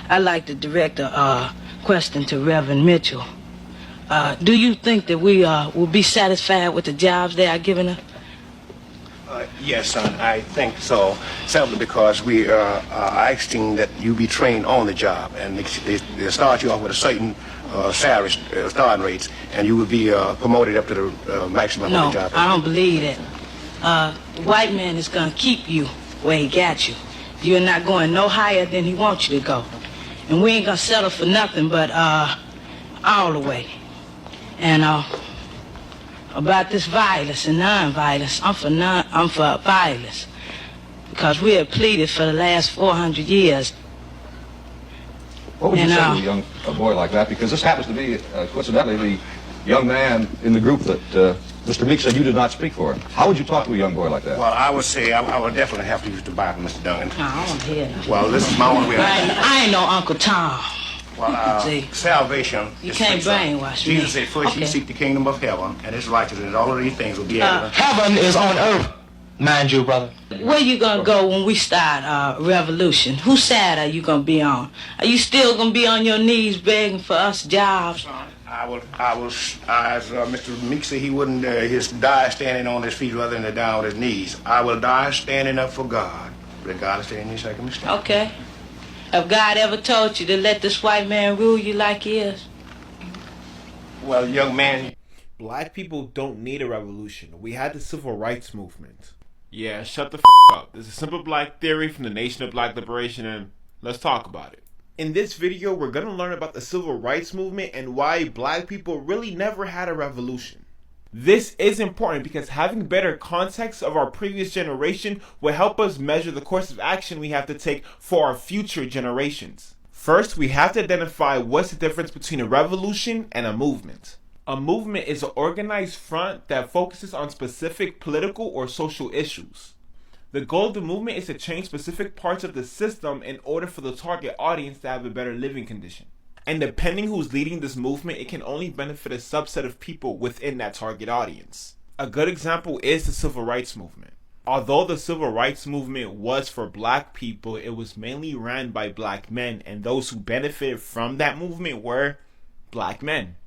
I'd like to direct a question to Reverend Mitchell. Do you think that we will be satisfied with the jobs they are giving us? Yes, son, I think so. Simply because we are asking that you be trained on the job, and they start you off with a certain salary starting rates, and you will be promoted up to the maximum of the job. No, I don't believe that. The white man is going to keep you where he got you. You're not going no higher than he wants you to go. And we ain't going to settle for nothing but all the way. And about this violence and non-violence, I'm for violence. Because we have pleaded for the last 400 years. What would you say to a boy like that? Because this happens to be, coincidentally, the young man in the group that Mr. Meek said you did not speak for. How would you talk to a young boy like that? Well, I would say I would definitely have to use the Bible, Mr. Duncan. No, I don't hear that. Well, this is my own way. I ain't no Uncle Tom. Well, salvation. You can't brainwash me. Jesus said, first you seek the kingdom of heaven and its righteousness, and all of these things will be added. Heaven is on earth, mind you, brother. Where you gonna go when we start revolution? Whose side are you gonna be on? Are you still gonna be on your knees begging for us jobs? I will, as Mr. Meek said, he wouldn't die standing on his feet rather than die on his knees. I will die standing up for God, regardless of any circumstance. Okay. Have God ever told you to let this white man rule you like he is? Well, young man. Black people don't need a revolution. We had the civil rights movement. Yeah, shut the up. There's a simple black theory from the Nation of Black Liberation, and let's talk about it. In this video, we're going to learn about the civil rights movement and why black people really never had a revolution. This is important because having better context of our previous generation will help us measure the course of action we have to take for our future generations. First, we have to identify what's the difference between a revolution and a movement. A movement is an organized front that focuses on specific political or social issues. The goal of the movement is to change specific parts of the system in order for the target audience to have a better living condition. And depending who's leading this movement, it can only benefit a subset of people within that target audience. A good example is the civil rights movement. Although the civil rights movement was for black people, it was mainly ran by black men, and those who benefited from that movement were black men.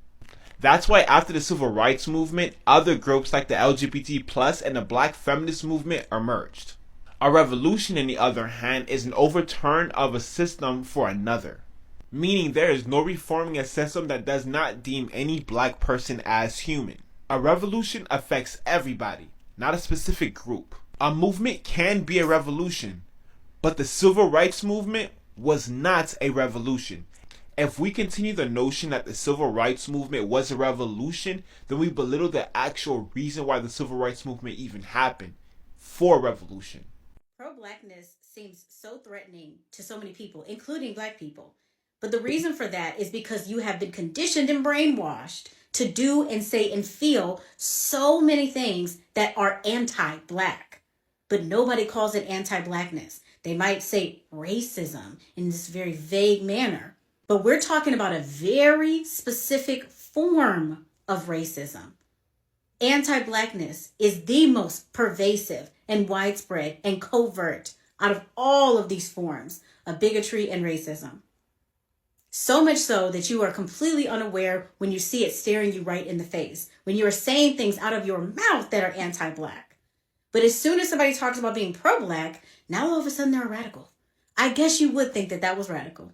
That's why after the civil rights movement, other groups like the LGBT+ and the black feminist movement emerged. A revolution, on the other hand, is an overturn of a system for another. Meaning there is no reforming a system that does not deem any black person as human. A revolution affects everybody, not a specific group. A movement can be a revolution, but the civil rights movement was not a revolution. If we continue the notion that the civil rights movement was a revolution, then we belittle the actual reason why the civil rights movement even happened, for revolution. Pro-blackness seems so threatening to so many people, including black people. But the reason for that is because you have been conditioned and brainwashed to do and say and feel so many things that are anti-black. But nobody calls it anti-blackness. They might say racism in this very vague manner. But we're talking about a very specific form of racism. Anti-blackness is the most pervasive and widespread and covert out of all of these forms of bigotry and racism. So much so that you are completely unaware when you see it staring you right in the face, when you are saying things out of your mouth that are anti-black. But as soon as somebody talks about being pro-black, now all of a sudden they're a radical. I guess you would think that that was radical.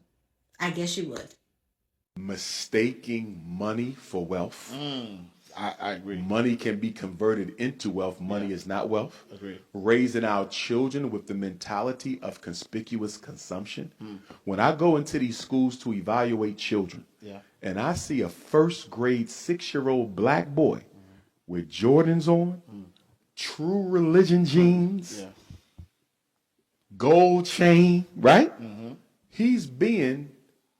I guess you would. Mistaking money for wealth. I agree. Money can be converted into wealth. Money is not wealth. Agree. Raising our children with the mentality of conspicuous consumption. When I go into these schools to evaluate children, and I see a first grade 6-year-old black boy with Jordans on, True Religion jeans, gold chain, right? He's being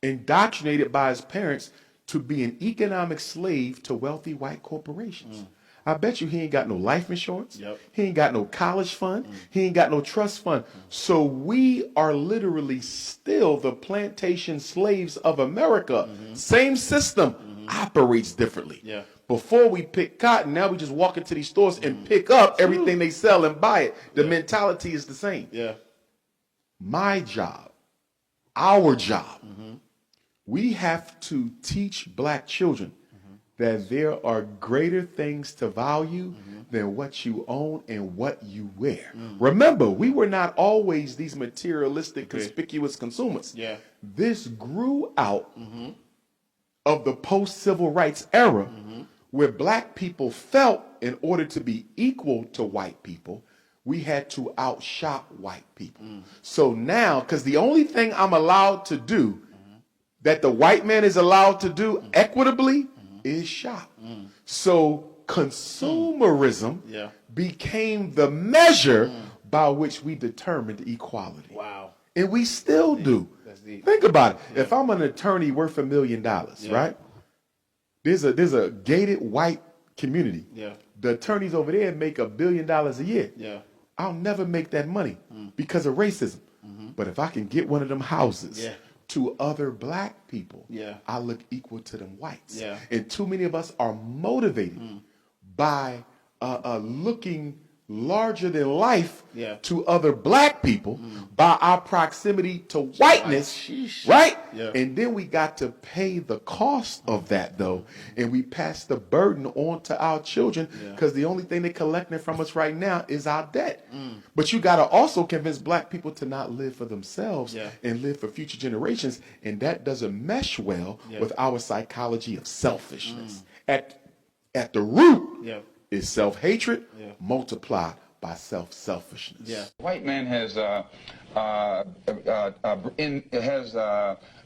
indoctrinated by his parents to be an economic slave to wealthy white corporations. I bet you he ain't got no life insurance. He ain't got no college fund. He ain't got no trust fund. So we are literally still the plantation slaves of America. Same system, operates differently. Before we pick cotton, now we just walk into these stores and pick up everything they sell and buy it. The mentality is the same. My job our job. We have to teach black children that there are greater things to value than what you own and what you wear. Remember, we were not always these materialistic, conspicuous consumers. Yeah. This grew out of the post-civil rights era where black people felt in order to be equal to white people, we had to outshop white people. So now, because the only thing I'm allowed to do that the white man is allowed to do equitably is shop. So consumerism became the measure by which we determined equality. Wow. And we still do. Think about it. If I'm an attorney worth $1 million, right? There's a gated white community. The attorneys over there make $1 billion a year. I'll never make that money because of racism. But if I can get one of them houses to other black people, I look equal to them whites. And too many of us are motivated by looking larger than life to other black people by our proximity to whiteness, right? And then we got to pay the cost of that, though, and we pass the burden on to our children because the only thing they're collecting from us right now is our debt. But you got to also convince black people to not live for themselves and live for future generations, and that doesn't mesh well with our psychology of selfishness. At the root is self-hatred multiplied by self-selfishness. White man has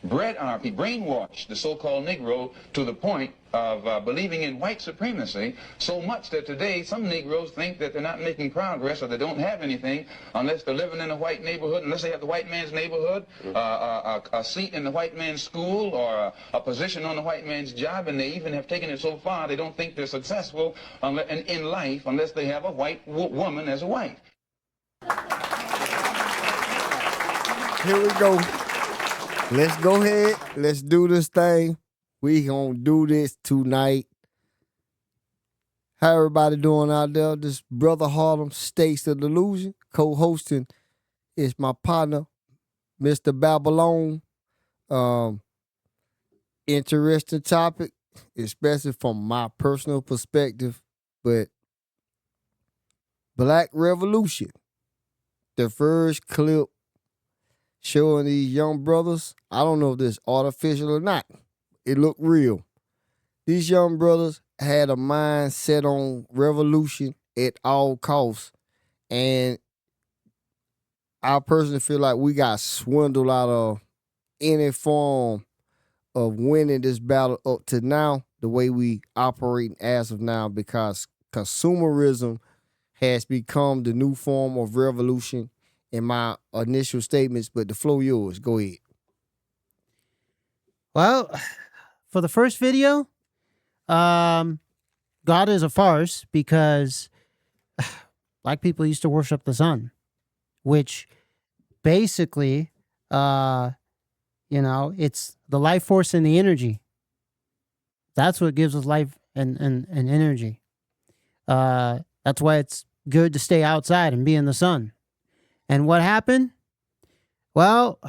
bred on our people, brainwashed the so-called Negro to the point of believing in white supremacy so much that today some Negroes think that they're not making progress or they don't have anything unless they're living in a white neighborhood, unless they have the white man's neighborhood, a seat in the white man's school or a position on the white man's job, and they even have taken it so far they don't think they're successful in life unless they have a white woman as a wife. Here we go. Let's go ahead. Let's do this thing. We gonna do this tonight. How everybody doing out there? This Brother Harlem States of Delusion. Co-hosting is my partner, Mr. Babylon. Interesting topic, especially from my personal perspective. But Black Revolution, the first clip showing these young brothers, I don't know if this artificial or not. It looked real. These young brothers had a mind set on revolution at all costs. And I personally feel like we got swindled out of any form of winning this battle up to now, the way we operate as of now, because consumerism has become the new form of revolution in my initial statements, but the floor yours. Go ahead. Well, for the first video, God is a farce because black people used to worship the sun, which basically, it's the life force and the energy. That's what gives us life and energy. That's why it's good to stay outside and be in the sun. And what happened? Well,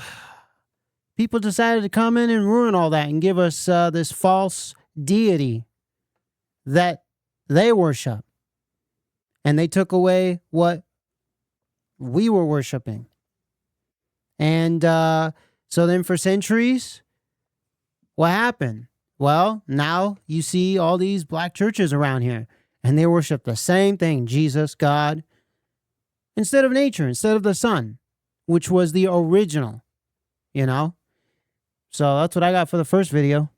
people decided to come in and ruin all that and give us this false deity that they worship. And they took away what we were worshiping. And so then for centuries, what happened? Well, now you see all these black churches around here, and they worship the same thing, Jesus, God, instead of nature, instead of the sun, which was the original, So that's what I got for the first video.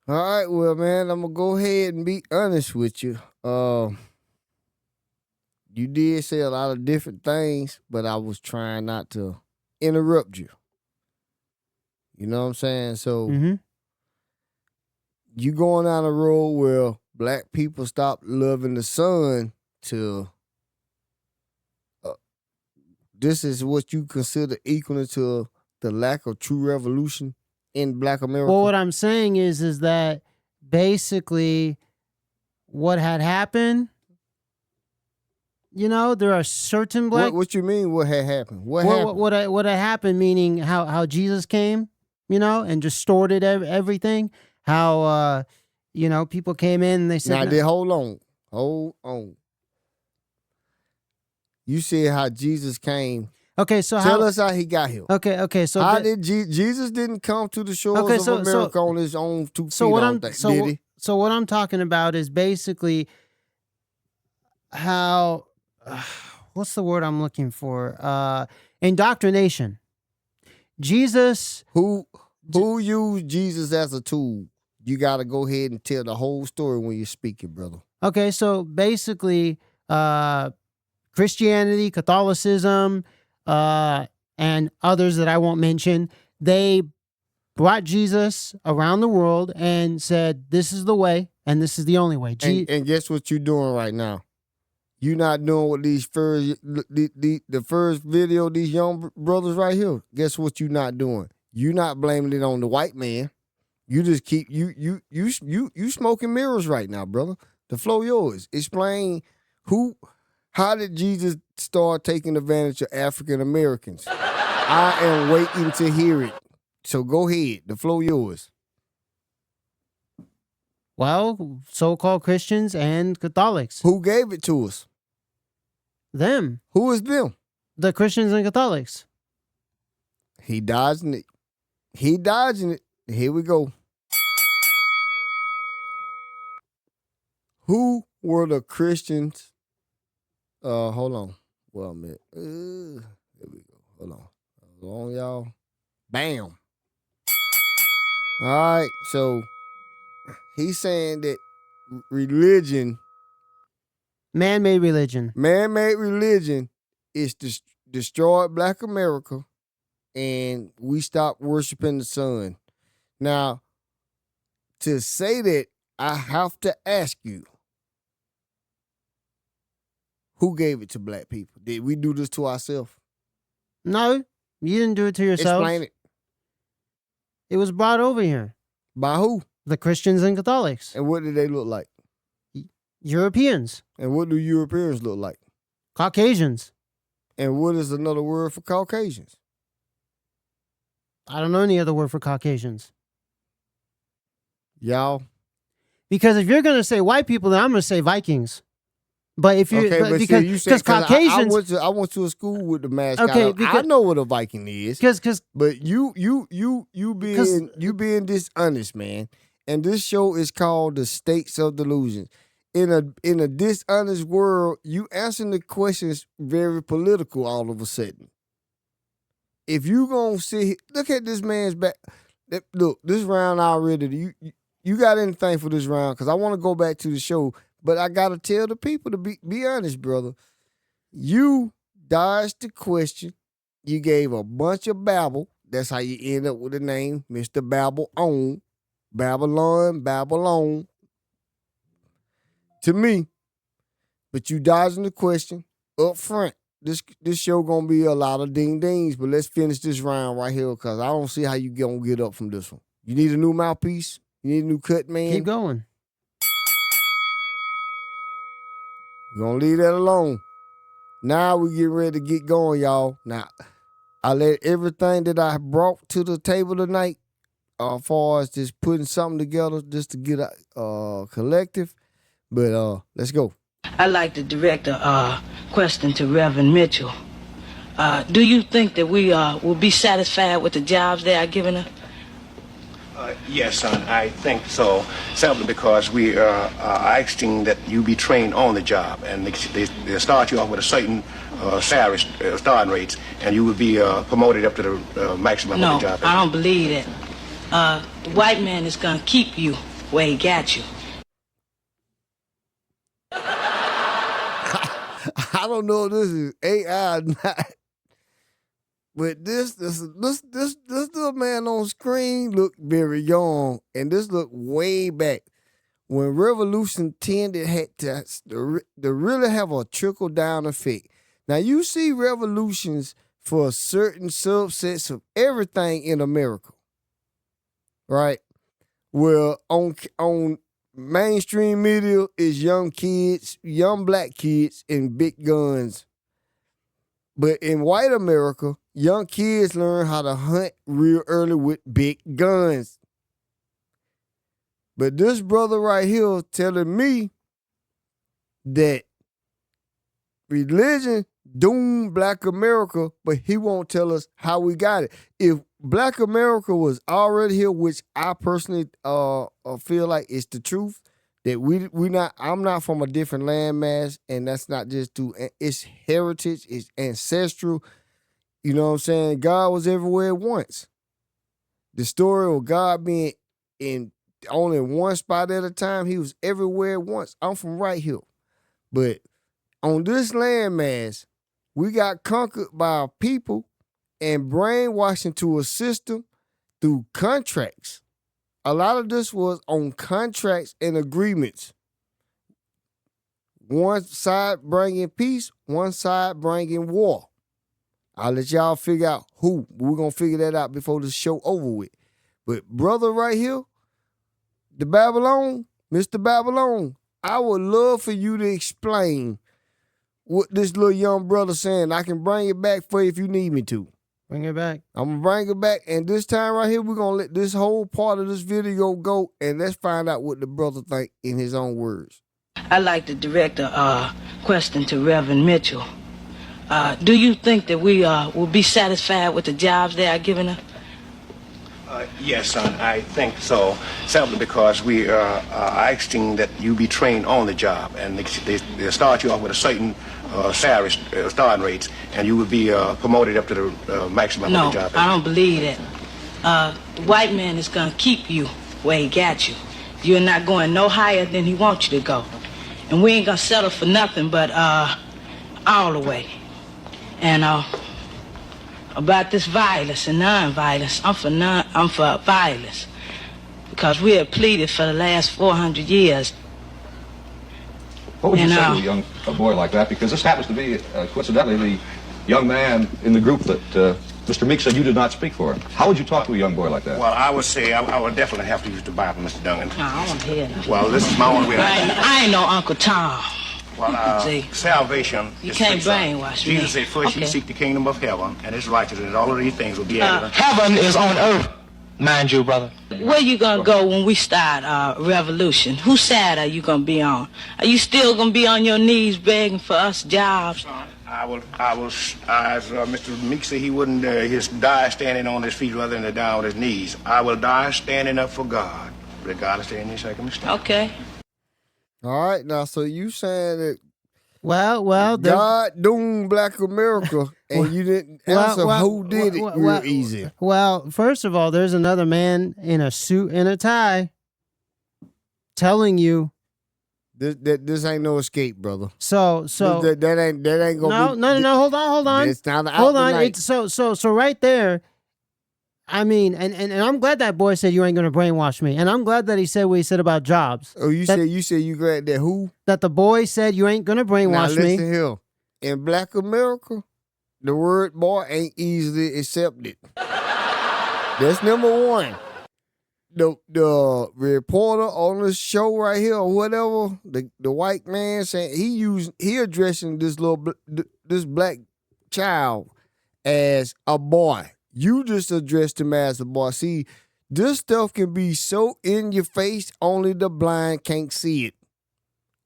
All right, well, man, I'm going to go ahead and be honest with you. You did say a lot of different things, but I was trying not to interrupt you. You know what I'm saying? So you going down a road where black people stop loving the sun to this is what you consider equal to the lack of true revolution in Black America? Well, what I'm saying is that basically what had happened, you know, there are certain black. What you mean? What had happened? What happened? What had happened? Meaning how Jesus came, you know, and distorted everything. How you know, people came in and they said, Now, hold on. You said how Jesus came. Okay, so tell us how he got here. Okay. So how did Jesus didn't come to the shores of America on his own 2 feet? So what did he? So what I'm talking about is basically how what's the word I'm looking for? Indoctrination. Jesus, who used Jesus as a tool? You got to go ahead and tell the whole story when you're speaking, brother. Okay, so basically, Christianity, Catholicism, and others that I won't mention, they brought Jesus around the world and said, this is the way and this is the only way. And guess what you're doing right now? You're not doing what these first, the first video, these young brothers right here. Guess what you're not doing? You're not blaming it on the white man. You just keep you smoking mirrors right now, brother. The flow yours. Explain how did Jesus start taking advantage of African Americans? I am waiting to hear it. So go ahead. The flow yours. Well, so-called Christians and Catholics. Who gave it to us? Them. Who is them? The Christians and Catholics. He dodging it. Here we go. Who were the Christians? Hold on. Well, a minute. Here we go. Hold on, y'all. Bam. All right. So he's saying that religion, man-made religion, is destroyed Black America, and we stopped worshiping the sun. Now, to say that, I have to ask you, who gave it to black people? Did we do this to ourselves? No, you didn't do it to yourself. Explain it. It was brought over here. By who? The Christians and Catholics. And what did they look like? Europeans. And what do Europeans look like? Caucasians. And what is another word for Caucasians? I don't know any other word for Caucasians. Y'all. Because if you're going to say white people, then I'm going to say Vikings. But if you because Caucasians, I went to a school with the mask. Okay, I know what a Viking is. But you being dishonest, man. And this show is called The States of Delusion. In a dishonest world, you answering the questions very political all of a sudden. If you gonna sit, look at this man's back. Look, this round already. You got anything for this round? Because I want to go back to the show. But I gotta tell the people to be honest, brother. You dodged the question. You gave a bunch of babble. That's how you end up with the name, Mr. Babylon. Babylon. To me. But you dodging the question up front. This show gonna be a lot of ding-dings, but let's finish this round right here because I don't see how you gonna get up from this one. You need a new mouthpiece? You need a new cut, man? Keep going. We're going to leave that alone. Now we get ready to get going, y'all. Now, I let everything that I brought to the table tonight, as far as just putting something together just to get a collective. But let's go. I'd like to direct a question to Reverend Mitchell. Do you think that we will be satisfied with the jobs they are giving us? Yes, son, I think so. Simply because we are asking that you be trained on the job, and they start you off with a certain salary starting rates, and you would be promoted up to the maximum of the job. No, I don't believe that. The white man is going to keep you where he got you. I don't know if this is AI or not. But this little man on screen looked very young, and this looked way back when Revolution had to really have a trickle down effect. Now you see revolutions for certain subsets of everything in America, right? Well, on mainstream media is young kids, young black kids, and big guns. But in white America, young kids learn how to hunt real early with big guns. But this brother right here telling me that religion doomed black America, but he won't tell us how we got it. If black America was already here, which I personally feel like is the truth, that I'm not from a different landmass, and that's not just it's heritage, it's ancestral. You know what I'm saying? God was everywhere at once. The story of God being in only one spot at a time, he was everywhere at once. I'm from right here. But on this landmass, we got conquered by people and brainwashed into a system through contracts. A lot of this was on contracts and agreements. One side bringing peace, one side bringing war. I'll let y'all figure out who. We're going to figure that out before the show over with. But brother right here, the Babylon, Mr. Babylon, I would love for you to explain what this little young brother saying. I can bring it back for you if you need me to. Bring it back. I'm going to bring it back. And this time right here, we're going to let this whole part of this video go, and let's find out what the brother think in his own words. I'd like to direct a question to Reverend Mitchell. Do you think that we will be satisfied with the jobs they are giving us? Yes, son, I think so. Simply because we are asking that you be trained on the job, and they start you off with a certain salary starting rates, and you will be promoted up to the maximum of the job. No, I don't believe that. The white man is going to keep you where he got you. You're not going no higher than he wants you to go. And we ain't going to settle for nothing but all the way. And about this violence and non-violence, I'm for violence. Because we have pleaded for the last 400 years. What would you say to a boy like that? Because this happens to be, coincidentally, the young man in the group that Mr. Meek said you did not speak for. How would you talk to a young boy like that? Well, I would say I would definitely have to use the Bible, Mr. Duncan. No, I don't hear that. Well, this is my only way. I ain't no Uncle Tom. Well, salvation you is can't free, brainwash me. Jesus said, first you seek the kingdom of heaven and his righteousness, and all of these things will be added. Heaven is on earth, mind you, brother. Where you gonna go when we start revolution? Whose side are you gonna be on? Are you still gonna be on your knees begging for us jobs? I will, as Mr. Meek said, he wouldn't die standing on his feet rather than die on his knees. I will die standing up for God, regardless of any circumstance. Okay. All right, now, so you saying that well, God doomed black America, and you didn't answer who did it real easy. Well, first of all, there's another man in a suit and a tie telling you this ain't no escape, brother. So that ain't gonna no. Hold on. It's not hold on. It's so right there. I mean, and I'm glad that boy said you ain't gonna brainwash me, and I'm glad that he said what he said about jobs. Oh, you said you glad that who? That the boy said you ain't gonna brainwash me. Listen here, in Black America, the word boy ain't easily accepted. That's number one. The reporter on the show right here or whatever, the white man saying he addressing this black child as a boy. You just addressed him as a boy. See, this stuff can be so in your face, only the blind can't see it.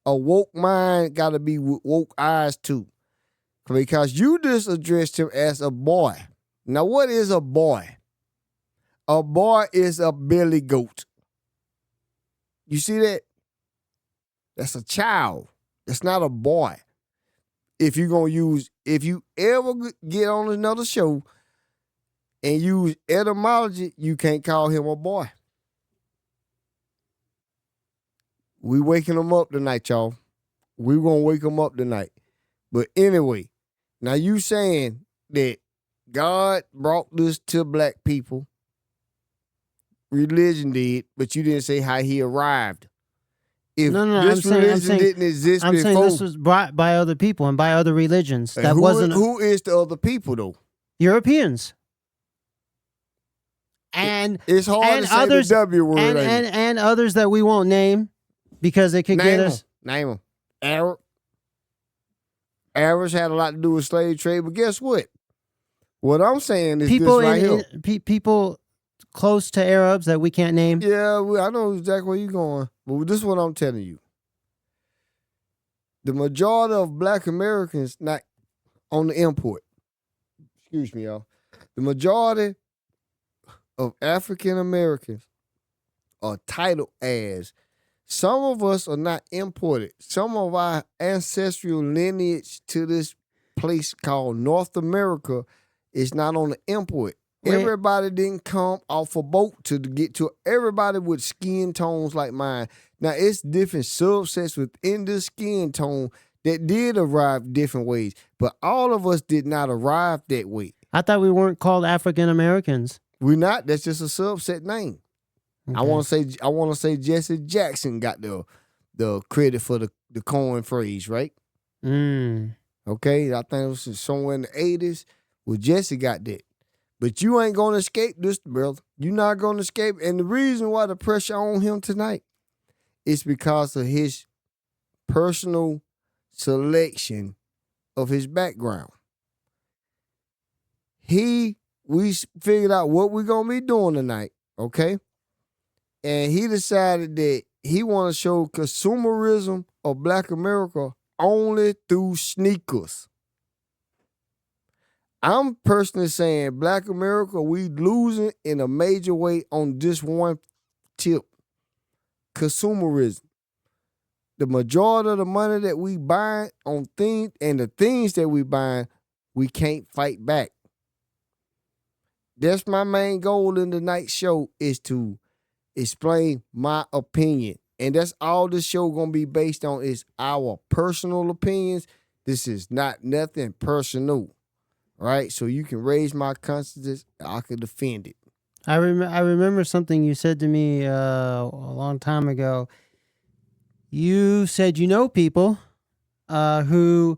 A woke mind got to be with woke eyes too. Because you just addressed him as a boy. Now, what is a boy? A boy is a billy goat. You see that? That's a child. That's not a boy. If you ever get on another show and use etymology, you can't call him a boy. We waking him up tonight, y'all. We gonna wake him up tonight. But anyway, now you saying that God brought this to black people. Religion did, but you didn't say how he arrived. If this religion didn't exist before, I'm saying this was brought by other people and by other religions. That wasn't. Who is the other people though? Europeans. And it's hard to say others, the W word. And others that we won't name. Because it could get us. Name them. Arabs had a lot to do with slave trade, but guess what? What I'm saying is People this right here. People close to Arabs that we can't name. Yeah, I know exactly where you're going. But this is what I'm telling you. The majority of black Americans not on the import. Excuse me, y'all. The majority of African Americans are titled as. Some of us are not imported. Some of our ancestral lineage to this place called North America is not on the import. Everybody didn't come off a boat to get to everybody with skin tones like mine. Now, it's different subsets within the skin tone that did arrive different ways, but all of us did not arrive that way. I thought we weren't called African Americans. We're not. That's just a subset name. Okay. I want to say Jesse Jackson got the credit for the coin phrase, right? Okay, I think it was somewhere in the 80s. Well, Jesse got that. But you ain't gonna escape this, brother. You're not gonna escape. And the reason why the pressure on him tonight is because of his personal selection of his background. We figured out what we're gonna be doing tonight, okay? And he decided that he want to show consumerism of Black America only through sneakers. I'm personally saying Black America, we losing in a major way on this one tip. Consumerism. The majority of the money that we buy on things and the things that we buy, we can't fight back. That's my main goal in tonight's show, is to explain my opinion. And that's all this show gonna be based on, is our personal opinions. This is not nothing personal. Right? So you can raise my conscience, I can defend it. I remember something you said to me a long time ago. You said you know people who,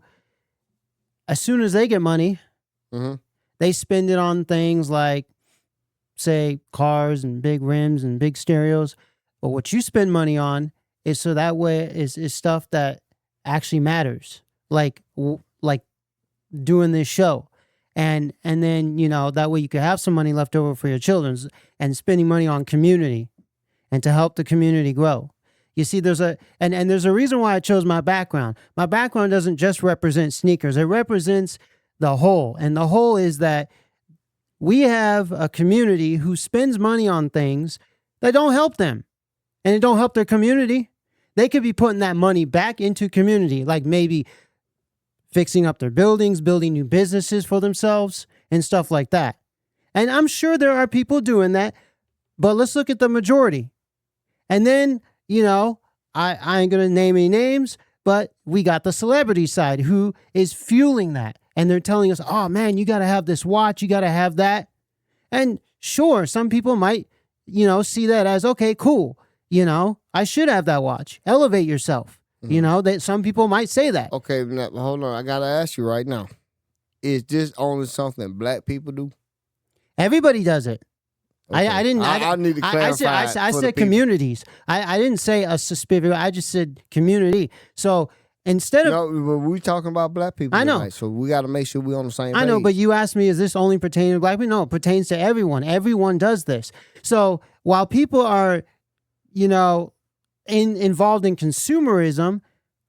as soon as they get money, they spend it on things like, say, cars and big rims and big stereos. But what you spend money on is so that way is stuff that actually matters, like doing this show. And then, you know, that way you could have some money left over for your children, and spending money on community and to help the community grow. You see, there's a reason why I chose my background. My background doesn't just represent sneakers. It represents the whole. And the whole is that we have a community who spends money on things that don't help them, and it don't help their community. They could be putting that money back into community, like maybe fixing up their buildings, building new businesses for themselves, and stuff like that. And I'm sure there are people doing that, but let's look at the majority. And then, you know, I ain't going to name any names, but we got the celebrity side who is fueling that. And they're telling us, oh man, you got to have this watch, you got to have that. And sure, some people might, you know, see that as, okay, cool. You know, I should have that watch. Elevate yourself. You know, that some people might say that. Okay, now, hold on. I got to ask you right now. Is this only something Black people do? Everybody does it. Okay. I didn't. I need to clarify. I said communities. I didn't say a specific. I just said community. So instead of. No, but we talking about Black people I know. tonight, so we got to make sure we're on the same page. I know, but you asked me, is this only pertaining to Black people? No, it pertains to everyone. Everyone does this. So while people are, you know, involved in consumerism,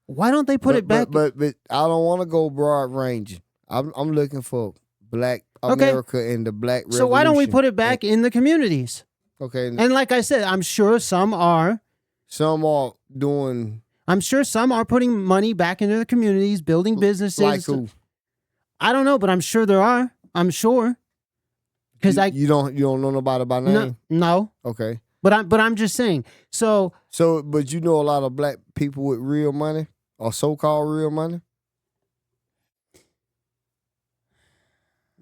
why don't they put it back? But I don't want to go broad ranging. I'm looking for Black America and the Black Revolution. So why don't we put it back in the communities? Okay. And like I said, I'm sure some are. Some are doing. I'm sure some are putting money back into the communities, building businesses. Like who? I don't know, but I'm sure there are. I'm sure. Because you don't know nobody by name? No. Okay. But I'm just saying. So but you know a lot of Black people with real money, or so-called real money?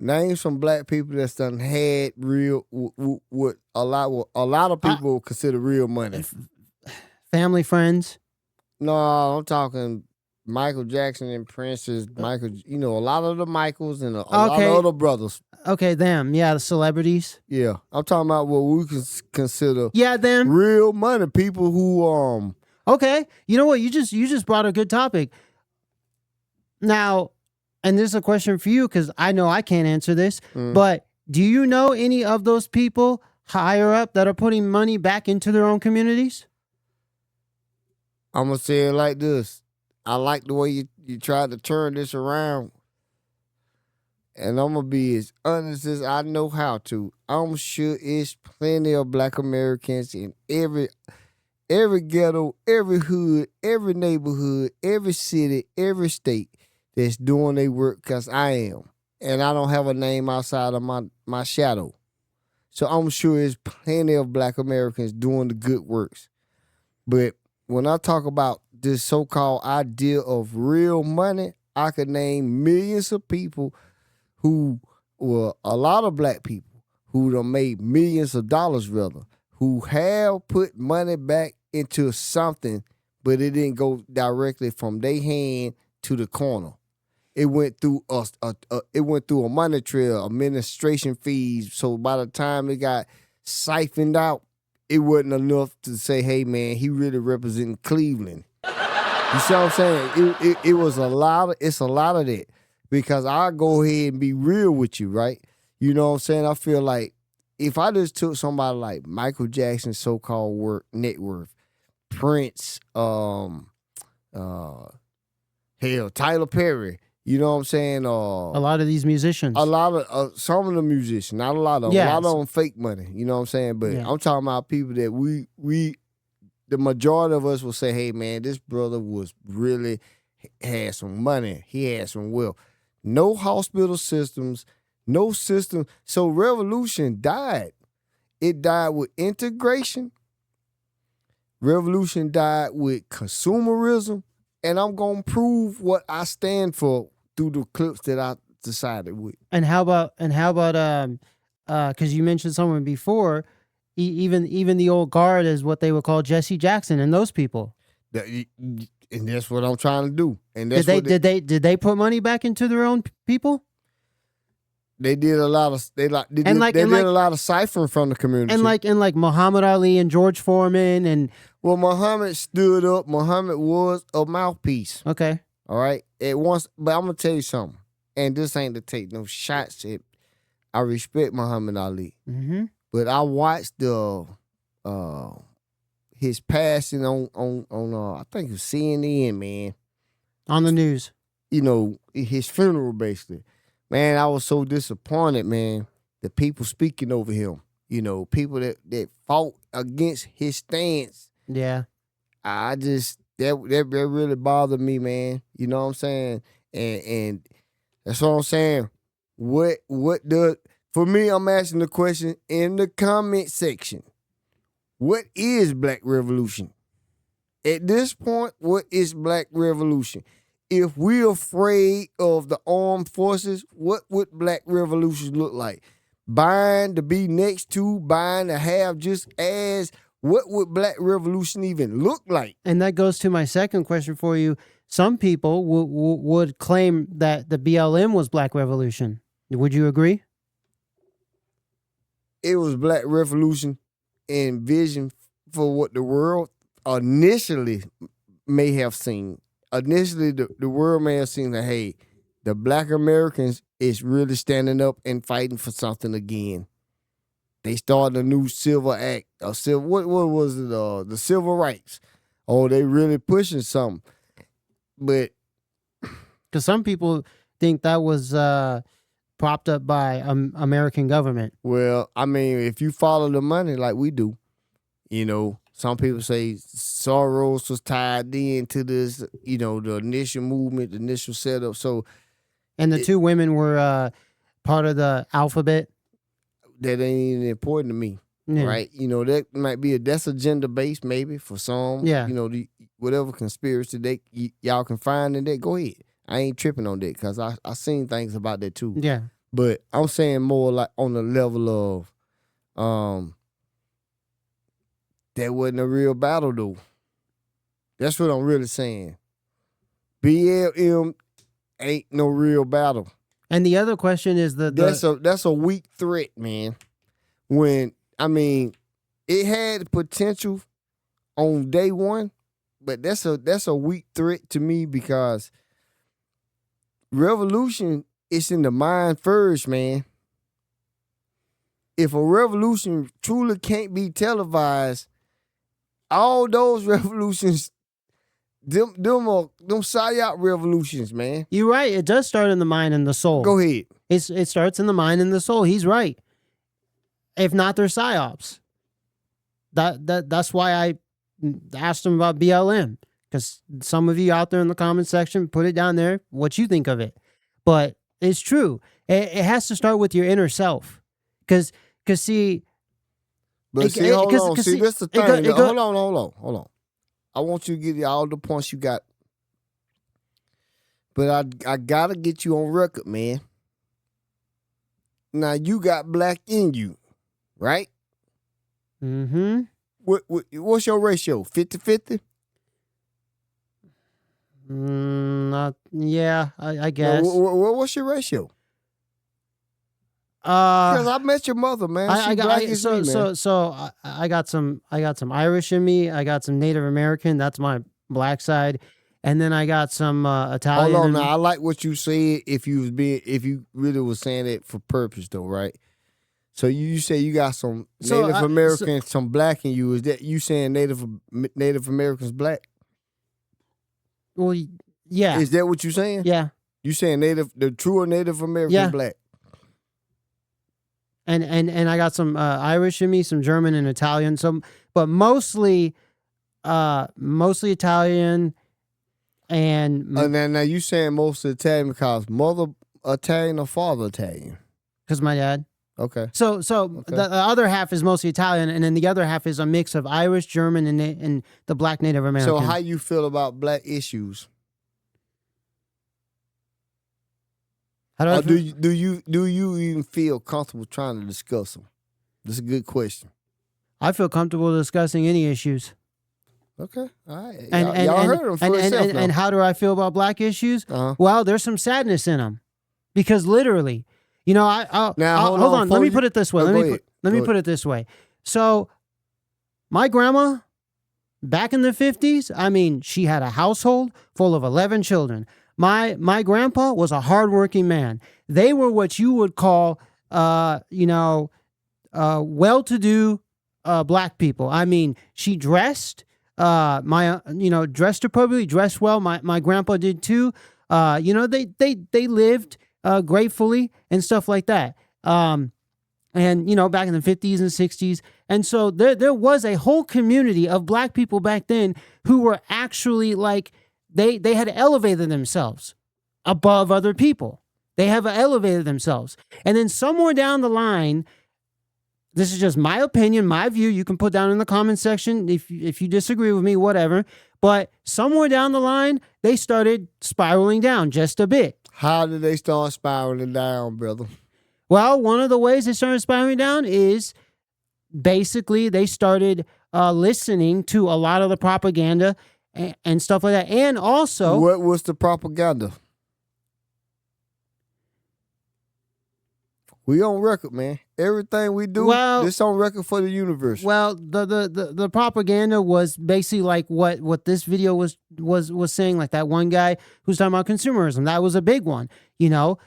Name some Black people that's done had real, what a lot of people consider real money. Family, friends. No, I'm talking Michael Jackson and Prince's Michael. You know, a lot of the Michaels and a lot of other brothers. Okay, them. Yeah, the celebrities. Yeah, I'm talking about what we can consider. Yeah, them. Real money. People who Okay. You know what? You just brought a good topic. Now, and this is a question for you because I know I can't answer this, but do you know any of those people higher up that are putting money back into their own communities? I'm gonna say it like this. I like the way you tried to turn this around, and I'm gonna be as honest as I know how to. I'm sure it's plenty of Black Americans in every ghetto, every hood, every neighborhood, every city, every state that's doing their work because I am. And I don't have a name outside of my shadow. So I'm sure there's plenty of Black Americans doing the good works. But when I talk about this so-called idea of real money, I could name millions of people who were a lot of Black people who done made millions of dollars rather, who have put money back into something, but it didn't go directly from their hand to the corner. It went through a money trail, administration fees. So by the time it got siphoned out, it wasn't enough to say, "Hey man, he really representing Cleveland." You see what I'm saying? It was a lot. It's a lot of that because I go ahead and be real with you, right? You know what I'm saying? I feel like if I just took somebody like Michael Jackson's so-called net worth, Prince, hell, Tyler Perry. You know what I'm saying? A lot of these musicians. A lot of some of the musicians, not a lot of them. Yeah. A lot of them fake money. You know what I'm saying? But Yeah. I'm talking about people that we the majority of us will say, "Hey man, this brother was really had some money. He had some wealth. No hospital systems, no system. So revolution died. It died with integration. Revolution died with consumerism. And I'm gonna prove what I stand for through the clips that I decided with. And how about because you mentioned someone before, even the old guard is what they would call Jesse Jackson and those people. And that's what I'm trying to do. And that's Did they put money back into their own people? They did a lot of did a lot of ciphering from the community. And like Muhammad Ali and George Foreman and well, Muhammad stood up. Muhammad was a mouthpiece. Okay. All right. At once, but I'm gonna tell you something. And this ain't to take no shots at. I respect Muhammad Ali. Mm-hmm. But I watched his passing on I think it was CNN, man. On the news. You know, his funeral basically. Man, I was so disappointed, man. The people speaking over him. You know, people that fought against his stance. Yeah. I just that really bothered me, man. You know what I'm saying? And that's what I'm saying. What does for me, I'm asking the question in the comment section. What is Black Revolution? At this point, what is Black Revolution? If we're afraid of the armed forces, what would Black Revolution look like? Buying to be next to, buying to have just as, what would Black Revolution even look like? And that goes to my second question for you. Some people would claim that the BLM was Black Revolution. Would you agree? It was Black Revolution and vision for what the world initially may have seen. Initially, the world may have seen that, hey, the Black Americans is really standing up and fighting for something again. They started a new Civil Act, what was it? The Civil Rights. Oh, they really pushing something. But because some people think that was propped up by American government. Well, I mean, if you follow the money like we do, you know, some people say Soros was tied into this, you know, the initial movement, the initial setup. So, and the two women were part of the alphabet. That ain't even important to me, right? You know, that might be that's agenda based maybe for some. Yeah. You know, whatever conspiracy y'all can find in that, go ahead. I ain't tripping on that because I seen things about that too. Yeah. But I'm saying more like on the level of that wasn't a real battle though. That's what I'm really saying. BLM ain't no real battle. And the other question is that's a weak threat, man. When I mean, it had the potential on day one, but that's a weak threat to me because revolution is in the mind first, man. If a revolution truly can't be televised, all those revolutions, them psyop revolutions, man. You're right. It does start in the mind and the soul. Go ahead. It starts in the mind and the soul. He's right. If not, they're psyops. That's why I asked him about BLM, because some of you out there in the comment section put it down there what you think of it. But it's true. It has to start with your inner self, because see. But see, hold on. See, this the thing. Hold on. I want you to get all the points you got, but I gotta get you on record, man. Now you got black in you, right? Mm-hmm. What's your ratio? 50-50? Yeah, I guess. What's your ratio? Because I met your mother, man. I got some Irish in me. I got some Native American. That's my black side, and then I got some Italian. Hold on, now I like what you said. If you really was saying it for purpose, though, right? So you say you got some Native American, some black in you. Is that you saying Native Americans black? Well, yeah. Is that what you saying? Yeah. You saying the true Native American black? And I got some Irish in me, some German and Italian. But mostly Italian. And now you saying mostly Italian because mother Italian or father Italian? Because my dad. Okay. So the other half is mostly Italian, and then the other half is a mix of Irish, German, and the black Native American. So how you feel about black issues? How do you even feel comfortable trying to discuss them? That's a good question. I feel comfortable discussing any issues. Okay, all right. Y'all heard them for yourself. And how do I feel about black issues? Well, there's some sadness in them, because literally, you know, hold on. Let me put it this way. Let me put it this way. So, my grandma, back in the 50s, I mean, she had a household full of 11 children. My grandpa was a hardworking man. They were what you would call, well-to-do black people. I mean, she dressed, dressed appropriately, dressed well. My grandpa did too. They lived gratefully and stuff like that. And back in the 50s and 60s. And so there was a whole community of black people back then who were actually like, they had elevated themselves above other people. They have elevated themselves. And then somewhere down the line, this is just my opinion, my view. You can put down in the comment section if you disagree with me, whatever. But somewhere down the line, they started spiraling down just a bit. How did they start spiraling down, brother? Well, one of the ways they started spiraling down is basically they started listening to a lot of the propaganda and stuff like that. And also... What was the propaganda? We on record, man. Everything we do, this on record for the universe. Well, the propaganda was basically like what this video was saying, like that one guy who's talking about consumerism. That was a big one.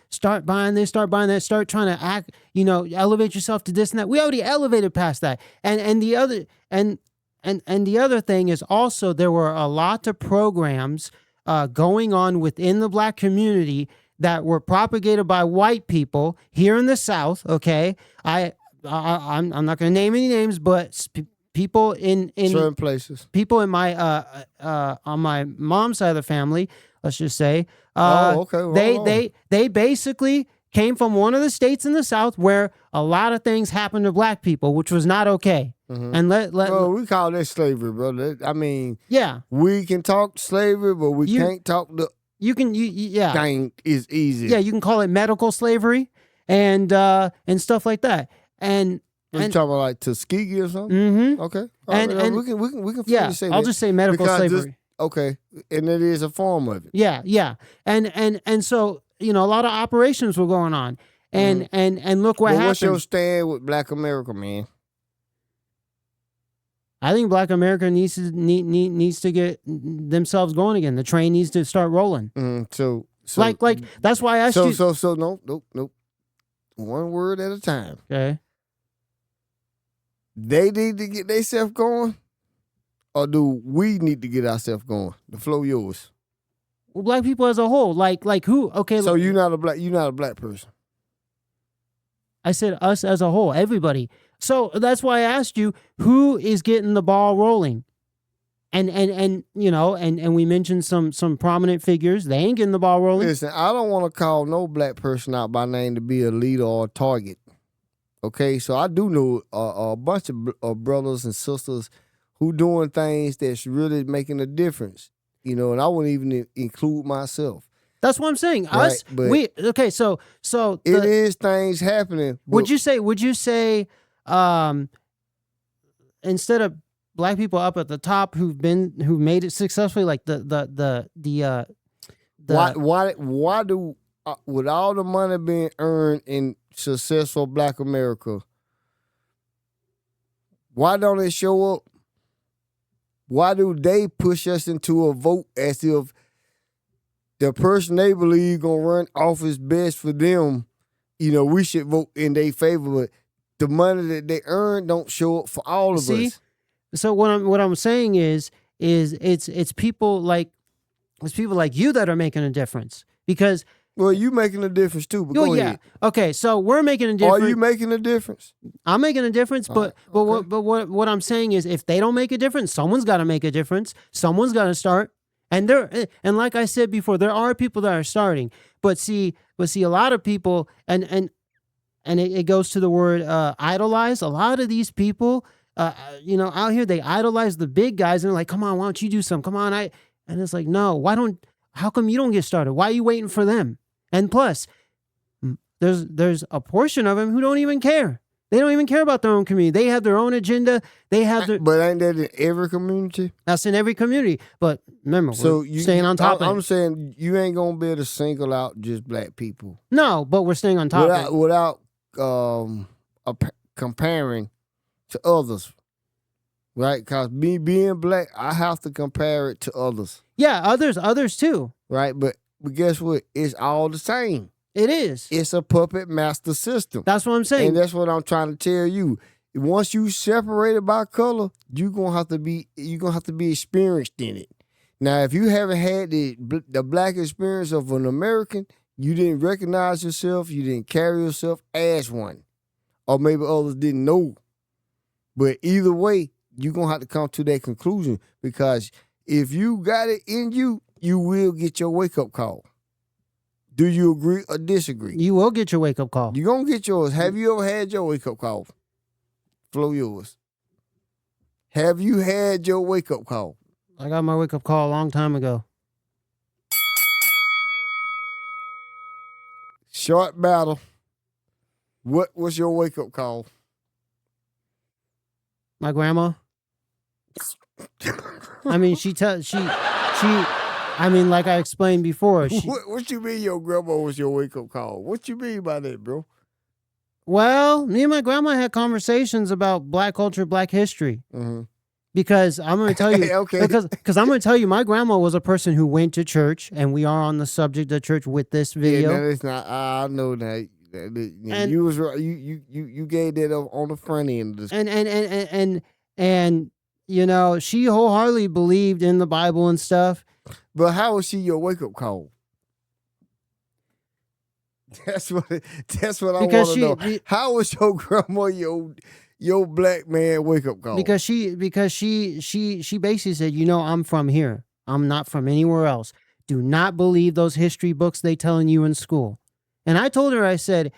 Start buying this, start buying that, start trying to act, elevate yourself to this and that. We already elevated past that. And the other the other thing is also there were a lot of programs going on within the black community that were propagated by white people here in the South. Okay, I'm not going to name any names, but people in certain places, people in my on my mom's side of the family, let's just say, they basically came from one of the states in the South where a lot of things happened to black people, which was not okay. Mm-hmm. And we call that slavery, brother. I mean, yeah, we can talk slavery, but we can't talk the. Yeah. Thing is easy. Yeah, you can call it medical slavery and stuff like that. And you talking about like Tuskegee or something? Mm-hmm. Okay. And we can yeah, say I'll that just say medical slavery. Okay, and it is a form of it. Yeah. And so, a lot of operations were going on. And look what happened. What's your stand with Black America, man? I think Black America needs to get themselves going again. The train needs to start rolling. So like that's why I asked you. So nope. One word at a time. Okay. They need to get themselves going, or do we need to get ourselves going? The flow yours. Well, black people as a whole, like who? Okay. So you're not a black person. I said us as a whole, everybody. So that's why I asked you, who is getting the ball rolling? And you know, and we mentioned some prominent figures. They ain't getting the ball rolling. Listen, I don't want to call no black person out by name to be a leader or a target. Okay, so I do know a bunch of brothers and sisters who doing things that's really making a difference. You know, and I wouldn't even include myself. That's what I'm saying. Right, Us, but okay. So it is things happening. Would you say, instead of black people up at the top who've made it successfully, like why do with all the money being earned in successful Black America, why don't it show up? Why do they push us into a vote as if the person they believe gonna run office best for them? You know, we should vote in their favor, but the money that they earn don't show up for all of us. So what I'm saying is it's people like you that are making a difference, because well, you making a difference too. But go ahead. Okay, so we're making a difference. Are you making a difference? I'm making a difference, but what I'm saying is, if they don't make a difference, someone's got to make a difference. Someone's got to start. And like I said before, there are people that are starting. But see, a lot of people, and it goes to the word idolize. A lot of these people, you know, out here, they idolize the big guys, and they're like, "Come on, why don't you do something? Come on, And it's like, no, how come you don't get started? Why are you waiting for them? And plus, there's a portion of them who don't even care. They don't even care about their own community. They have their own agenda. They have their. But ain't that in every community? That's in every community. But remember, we're staying on top of it. I'm saying you ain't gonna be able to single out just black people. No, but we're staying on top of it. Without comparing to others. Right? Because me being black, I have to compare it to others. Yeah, others too. Right? But guess what? It's all the same. It is. It's a puppet master system. That's what I'm saying. And that's what I'm trying to tell you. Once you separate it by color, you're gonna have to be experienced in it. Now, if you haven't had the black experience of an American, you didn't recognize yourself, you didn't carry yourself as one. Or maybe others didn't know. But either way, you're gonna have to come to that conclusion, because if you got it in you, you will get your wake-up call. Do you agree or disagree? You will get your wake-up call. You're going to get yours. Have you ever had your wake-up call? Flow yours. Have you had your wake-up call? I got my wake-up call a long time ago. Short battle. What was your wake-up call? My grandma. I mean, I mean, like I explained before. What you mean your grandma was your wake-up call? What you mean by that, bro? Well, me and my grandma had conversations about black culture, black history. Mm-hmm. Because I'm going to tell you, okay. because I'm going to tell you, my grandma was a person who went to church, and we are on the subject of church with this video. Yeah, no, it's not. I know that. And you was right. You gave that on the front end of this. And you know, she wholeheartedly believed in the Bible and stuff. But how was she your wake-up call? That's what I want to know. How was your grandma your black man wake-up call? Because she basically said, you know, I'm from here. I'm not from anywhere else. Do not believe those history books they telling you in school. And I told her, I said,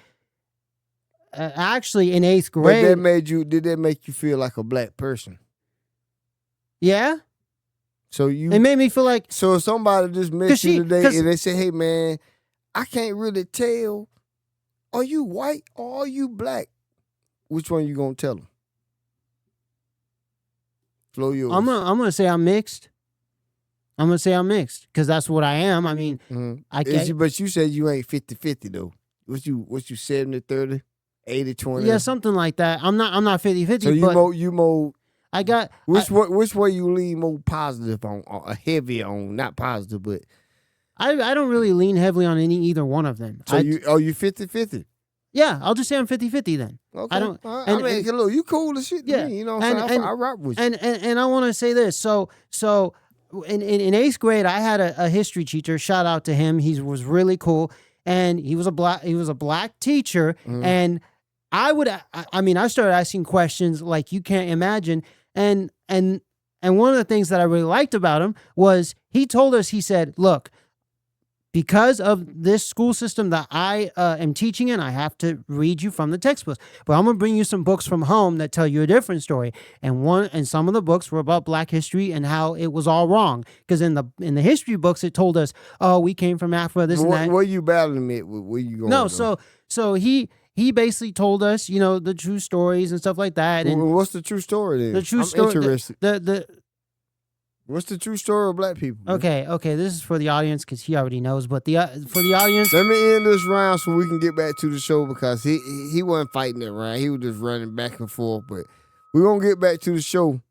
actually in 8th grade. But did that make you feel like a black person? Yeah. So it made me feel like. So if somebody just met you today and they say, hey man, I can't really tell, are you white or are you black? Which one you gonna tell them? Flow yours. I'm gonna say I'm mixed. I'm gonna say I'm mixed because that's what I am. I mean, but you said you ain't 50-50 though. What you 70-30, 80-20? Yeah, something like that. I'm not 50-50. So you more which way you lean more positive on, or heavy on? Not positive, but I don't really lean heavily on either one of them. so you 50-50? Yeah, I'll just say I'm 50-50 then. Okay. I don't. I mean, look, you cool as shit to me. You know what I'm saying? I rock with you. And I want to say this. So in 8th grade, I had a history teacher. Shout out to him. He was really cool, and he was a black teacher. And I started asking questions like you can't imagine. And one of the things that I really liked about him was he told us. He said, "Look, because of this school system that I am teaching in, I have to read you from the textbooks. But I'm gonna bring you some books from home that tell you a different story. And some of the books were about Black history and how it was all wrong. Because in the history books, it told us, oh, we came from Africa, this and that. Where you battling me? Where you going? No, so he basically told us, the true stories and stuff like that. And what's the true story then? The true I'm story. interested. What's the true story of black people? Man? Okay. This is for the audience because he already knows. But for the audience, let me end this round so we can get back to the show because he wasn't fighting that round. He was just running back and forth. But we're gonna get back to the show.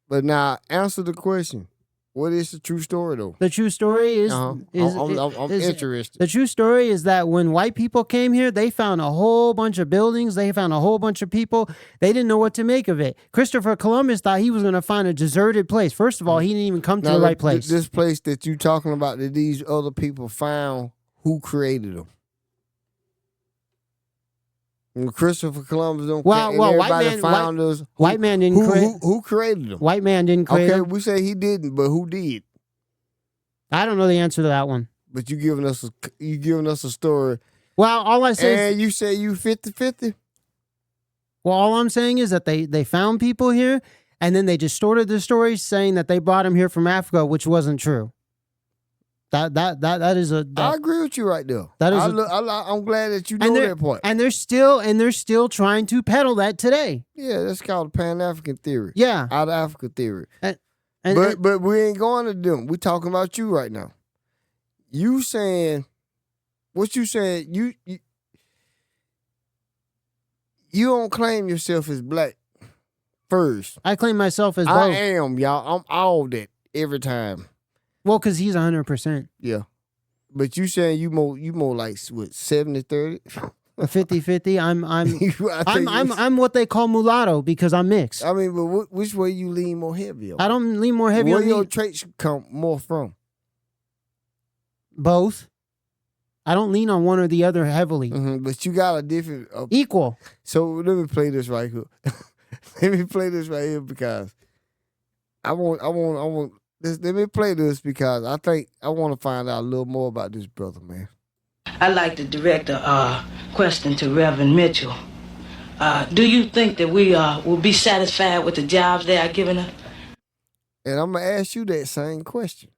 But now answer the question. What is the true story though? The true story is, I'm interested. The true story is that when white people came here, they found a whole bunch of buildings. They found a whole bunch of people. They didn't know what to make of it. Christopher Columbus thought he was going to find a deserted place. First of all, he didn't even come to the right place. This place that you talking about that these other people found, who created them? And Christopher Columbus don't white man didn't create. Who created them? White man didn't create them. We say he didn't, but who did? I don't know the answer to that one. But you giving us a story. Well, all I say and you say you 50-50? Well, all I'm saying is that they found people here, and then they distorted the story, saying that they brought them here from Africa, which wasn't true. That is a. I agree with you right there. I'm glad that you know that point. And they're still trying to peddle that today. Yeah, that's called Pan-African theory. Yeah, out of Africa theory. But we ain't going to them. We talking about you right now. You saying what you saying? You don't claim yourself as black. First, I claim myself as both. I am, y'all. I'm all that every time. Well, because he's 100%. Yeah. But you saying you more like what 70-30? 50-50. I'm what they call mulatto because I'm mixed. I mean, but which way you lean more heavy on? I don't lean more heavy on. Where your traits come more from? Both. I don't lean on one or the other heavily. Mm-hmm, but you got a different equal. So let me play this right here. Let me play this right here because I want. Let me play this because I think I want to find out a little more about this brother, man. I'd like to direct a question to Reverend Mitchell. Do you think that we will be satisfied with the jobs they are giving us? And I'm going to ask you that same question.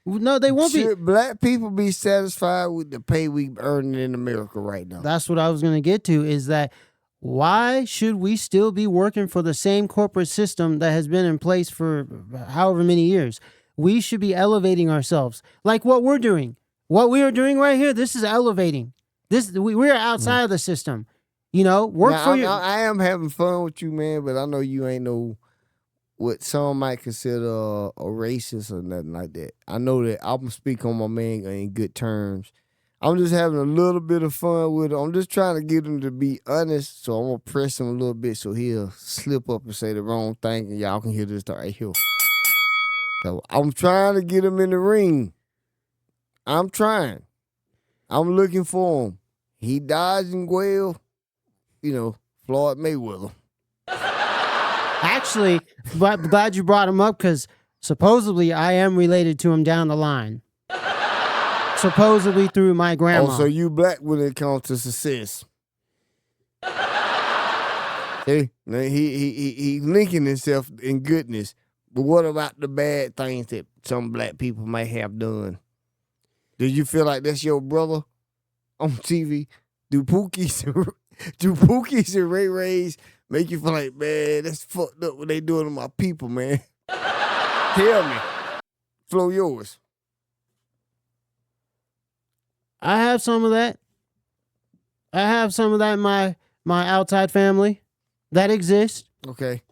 No, they won't be. Should black people be satisfied with the pay we earning in America right now? That's what I was going to get to, is that why should we still be working for the same corporate system that has been in place for however many years? We should be elevating ourselves. Like what we're doing. What we are doing right here, this is elevating. We're outside of the system. I am having fun with you, man, but I know you ain't no what some might consider a racist or nothing like that. I know that I'm going to speak on my man in good terms. I'm just having a little bit of fun with him. I'm just trying to get him to be honest, so I'm going to press him a little bit so he'll slip up and say the wrong thing, and y'all can hear this right here. So I'm trying to get him in the ring. I'm trying. I'm looking for him. He dodging well, Floyd Mayweather. Actually, I'm glad you brought him up because supposedly I am related to him down the line. Supposedly through my grandma. Oh, so you black when it comes to success. Hey, he linking himself in goodness. But what about the bad things that some black people might have done? Do you feel like that's your brother on TV? Do Pookie's and Ray Rays make you feel like, man, that's fucked up what they doing to my people, man? Tell me. Flow yours. I have some of that. I have some of that in my outside family. That exists. Okay.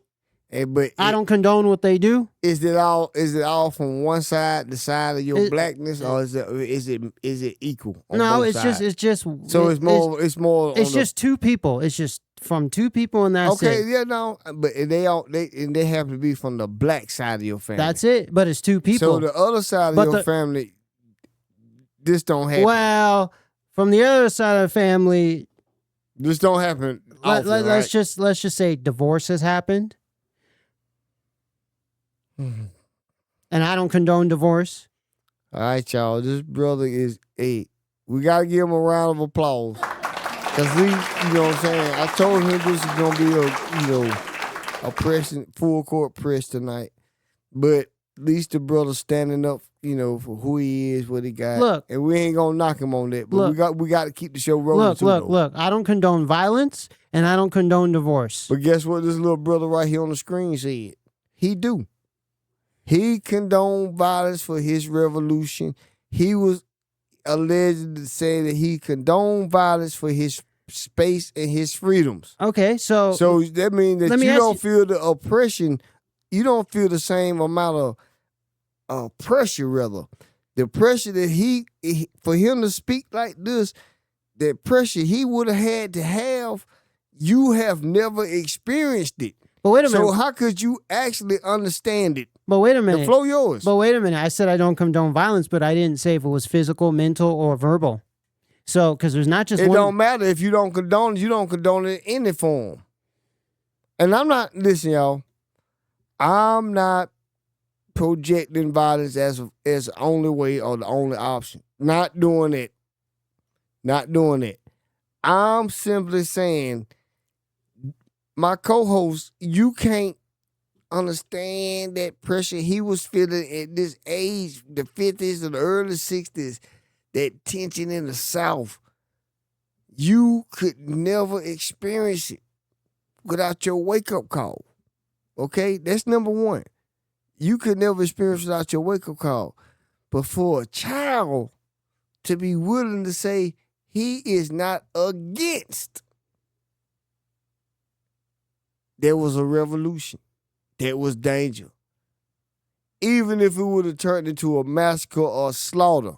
But I don't condone what they do. Is it all from one side, the side of your blackness, or is it equal? No, it's sides? just. So it's more. It's just two people. It's just from two people, and that's okay. it. Yeah, no, but they happen to be from the black side of your family. That's it. But it's two people. So the other side of your family, this don't happen. Well, from the other side of the family, this don't happen. Let's just say divorce has happened. And I don't condone divorce. All right, y'all. This brother is we gotta give him a round of applause. Cause you know what I'm saying? I told him this is gonna be a pressing full court press tonight. But at least the brother standing up, for who he is, what he got. Look. And we ain't gonna knock him on that. But we got to keep the show rolling. Look. I don't condone violence and I don't condone divorce. But guess what this little brother right here on the screen said? He do. He condoned violence for his revolution. He was alleged to say that he condoned violence for his space and his freedoms. Okay, so that means that you don't feel the oppression. You don't feel the same amount of pressure, rather. The pressure that for him to speak like this, that pressure he would have had to have, you have never experienced it. But wait a minute. So how could you actually understand it? But wait a minute. The flow yours. But wait a minute. I said I don't condone violence, but I didn't say if it was physical, mental, or verbal. So, because there's not just it one. Don't matter if you don't condone it. You don't condone it in any form. And listen, y'all. I'm not projecting violence as the only way or the only option. Not doing it. Not doing it. I'm simply saying, my co-host, you can't understand that pressure he was feeling at this age, the 50s and the early 60s, that tension in the South. You could never experience it without your wake-up call. Okay? That's number one. You could never experience it without your wake-up call. But for a child to be willing to say he is not against, there was a revolution. There was danger. Even if it would have turned into a massacre or a slaughter,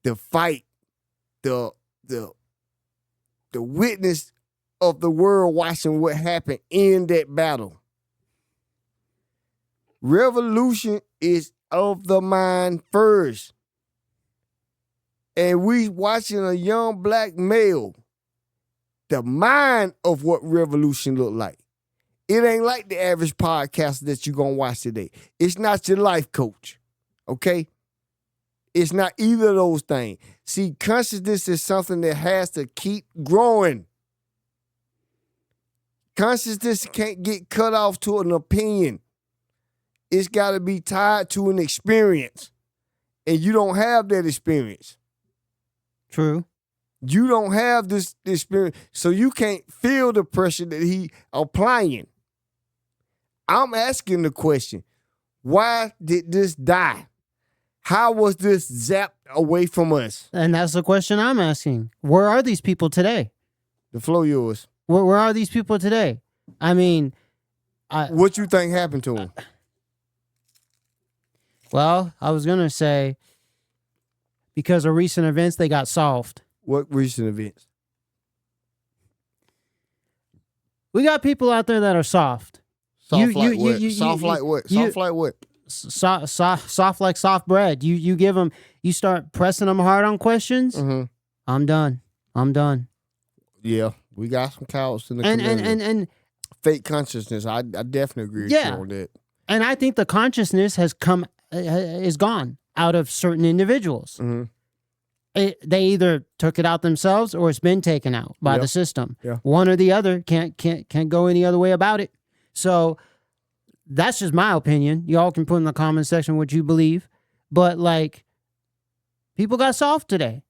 the fight, the witness of the world watching what happened in that battle. Revolution is of the mind first. And we watching a young black male, the mind of what revolution look like. It ain't like the average podcast that you're going to watch today. It's not your life coach, okay? It's not either of those things. See, consciousness is something that has to keep growing. Consciousness can't get cut off to an opinion. It's got to be tied to an experience. And you don't have that experience. True. You don't have this experience, so you can't feel the pressure that he applying. I'm asking the question, why did this die? How was this zapped away from us? And that's the question I'm asking. Where are these people today? The flow yours. Where are these people today? I mean, what you think happened to them? Well, I was going to say, because of recent events, they got solved. What recent events? We got people out there that are soft. Soft like what? Soft like what? Soft like what? Soft like soft bread. You give them, you start pressing them hard on questions. Mm-hmm. I'm done. Yeah, we got some cowards in the community. And fake consciousness. I definitely agree with you on that. And I think the consciousness is gone out of certain individuals. Mm-hmm. They either took it out themselves or it's been taken out by the system. Yeah. One or the other. Can't go any other way about it. So that's just my opinion. Y'all can put in the comment section what you believe. But like, people got soft today.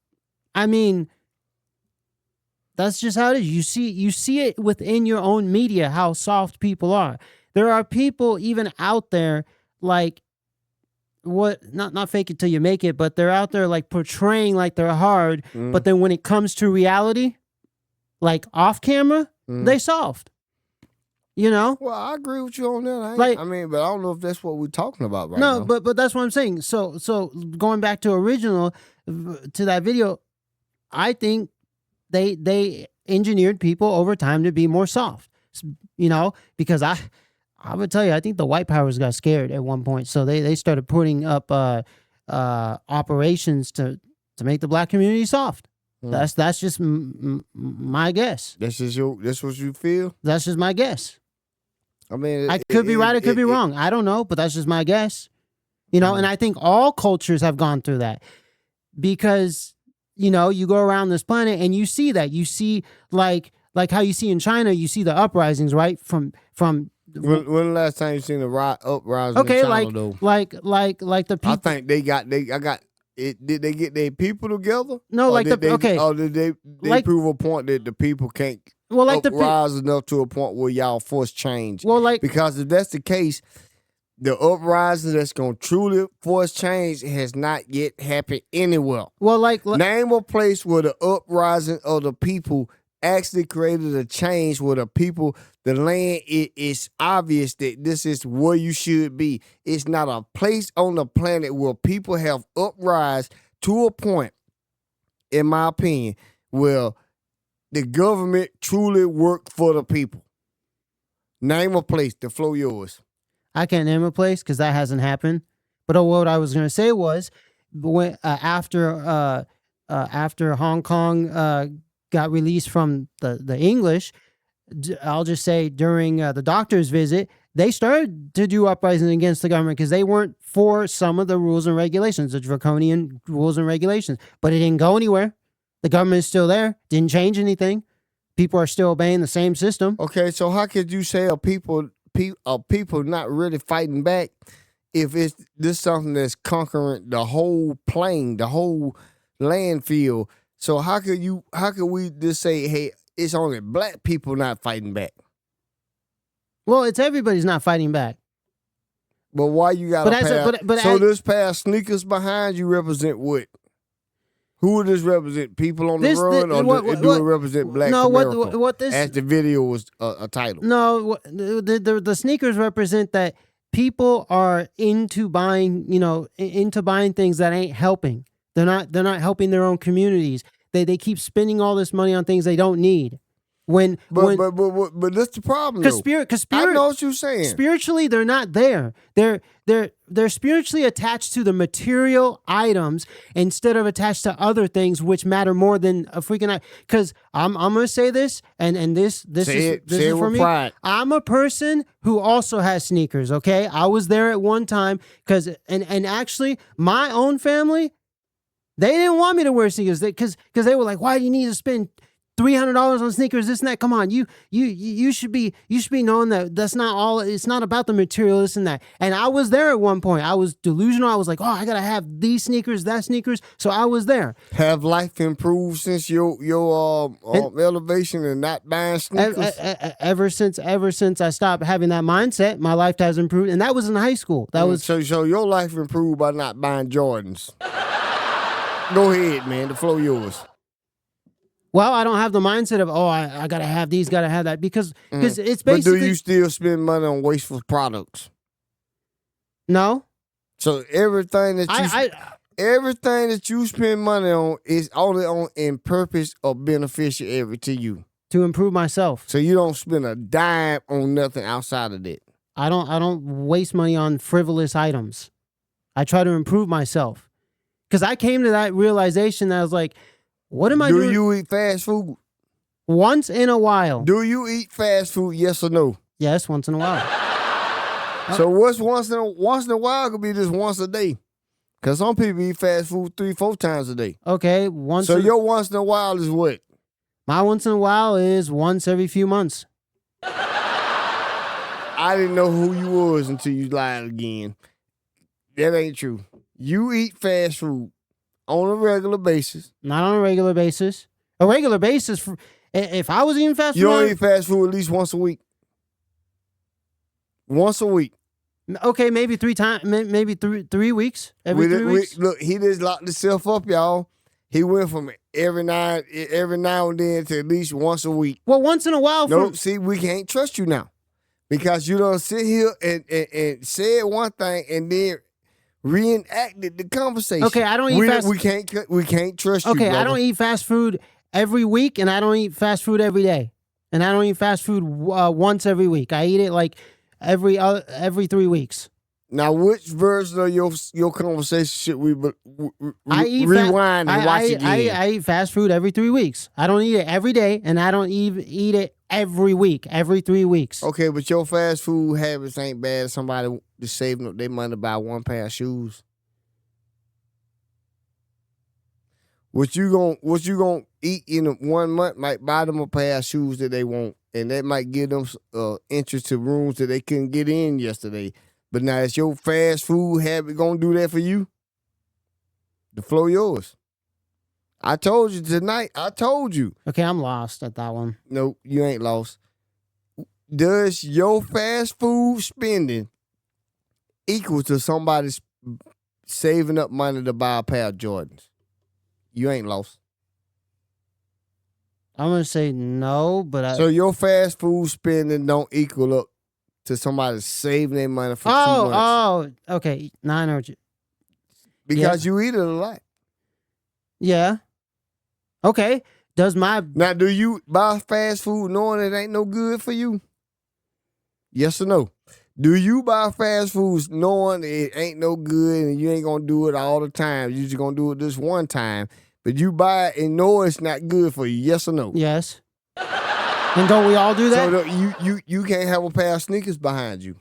I mean, that's just how it is. You see it within your own media how soft people are. There are people even out there like, not fake it till you make it, but they're out there like portraying like they're hard, but then when it comes to reality, like off camera, they soft. You know? Well, I agree with you on that. Like- I mean, but I don't know if that's what we're talking about right now. No, but that's what I'm saying. So going back to original to that video, I think they engineered people over time to be more soft. You know, because I would tell you, I think the white powers got scared at one point, so they started putting up operations to make the black community soft. That's just my guess. That's what you feel? That's just my guess. I mean, I could be right, I could be wrong. I don't know, but that's just my guess. You know, and I think all cultures have gone through that because, you know, you go around this planet and you see that. You see like how you see in China, you see the uprisings, right? From when the last time you seen a uprising okay, in China, though? like the people. I think did they get their people together? No, Or like did they like- prove a point that the people can't Well, like the uprise enough to a point where y'all force change? Well, like Because if that's the case, the uprising that's going to truly force change has not yet happened anywhere. well, like Name a place where the uprising of the people actually created a change where the people, the land, it is obvious that this is where you should be. It's not a place on the planet where people have uprise to a point, in my opinion, where the government truly worked for the people. Name a place. The floor yours. I can't name a place because that hasn't happened. But what I was going to say was, when after Hong Kong got released from the English, I'll just say during the doctor's visit, they started to do uprising against the government because they weren't for some of the rules and regulations, the draconian rules and regulations. But it didn't go anywhere. The government is still there. Didn't change anything. People are still obeying the same system. Okay, so how could you say are people not really fighting back if it's this something that's conquering the whole plain, the whole landfill? So how could we just say, hey, it's only black people not fighting back? Well, it's everybody's not fighting back. But why you got But this pair of sneakers behind you represent what? Who would this represent? People on the run, or do it represent Black America? What this? As the video was a title. No, the sneakers represent that people are into buying, into buying things that ain't helping. They're not helping their own communities. They keep spending all this money on things they don't need. But that's the problem. Because spirit, I know what you're saying. Spiritually, they're not there. They're spiritually attached to the material items instead of attached to other things which matter more than a freaking. Because I'm gonna say this, and this is for me. Pride. I'm a person who also has sneakers. Okay, I was there at one time because and actually my own family, they didn't want me to wear sneakers because they were like, why do you need to spend $300 on sneakers, this and that? Come on, you should be knowing that that's not all. It's not about the material, this and that. And I was there at one point. I was delusional. I was like, oh, I gotta have these sneakers, that sneakers. So I was there. Have life improved since your elevation and not buying sneakers? Ever since I stopped having that mindset, my life has improved, and that was in high school. That was so your life improved by not buying Jordans. Go ahead, man. The floor yours. Well, I don't have the mindset of, I gotta have these, gotta have that, because it's basically. But do you still spend money on wasteful products? No. So everything that you spend money on is only on in purpose or beneficial to you. To improve myself. So you don't spend a dime on nothing outside of that. I don't waste money on frivolous items. I try to improve myself. Because I came to that realization that I was like, what am I doing? Do you eat fast food? Once in a while. Do you eat fast food, yes or no? Yes, once in a while. So what's once in a while could be just once a day. Because some people eat fast food 3-4 times a day. Okay, So your once in a while is what? My once in a while is once every few months. I didn't know who you was until you lied again. That ain't true. You eat fast food on a regular basis. Not on a regular basis. A regular basis, if I was eating fast food. You don't eat fast food at least once a week. Once a week. Okay, maybe 3 times, maybe 3 weeks. Every 3 weeks. Look, he just locked himself up, y'all. He went from every now and then to at least once a week. Well, once in a while. See, we can't trust you now. Because you don't sit here and say one thing and then reenacted the conversation. Okay, I don't eat fast. We can't trust you. Okay, I brother. don't eat fast food every week, and I don't eat fast food every day, and I don't eat fast food once every week. I eat it like every 3 weeks. Now, which version of your conversation should we rewind and watch again? I eat fast food every 3 weeks. I don't eat it every day, and I don't even eat it every week, every 3 weeks. Okay, but your fast food habits ain't bad as somebody just saving up their money to buy one pair of shoes. What you gonna eat in 1 month might buy them a pair of shoes that they want, and that might give them entrance to rooms that they couldn't get in yesterday. But now, is your fast food habit gonna do that for you? The floor yours. I told you tonight. I told you. Okay, I'm lost at that one. No, you ain't lost. Does your fast food spending equal to somebody's saving up money to buy a pair of Jordans? You ain't lost. I'm gonna say no, but So your fast food spending don't equal up to somebody saving their money for 2 months. Oh, okay. Now I know what you. Because you eat it a lot. Yeah. Okay. Now, do you buy fast food knowing it ain't no good for you? Yes or no? Do you buy fast foods knowing it ain't no good and you ain't gonna do it all the time? You just gonna do it this one time, but you buy it and know it's not good for you. Yes or no? Yes. And don't we all do that? So you can't have a pair of sneakers behind you.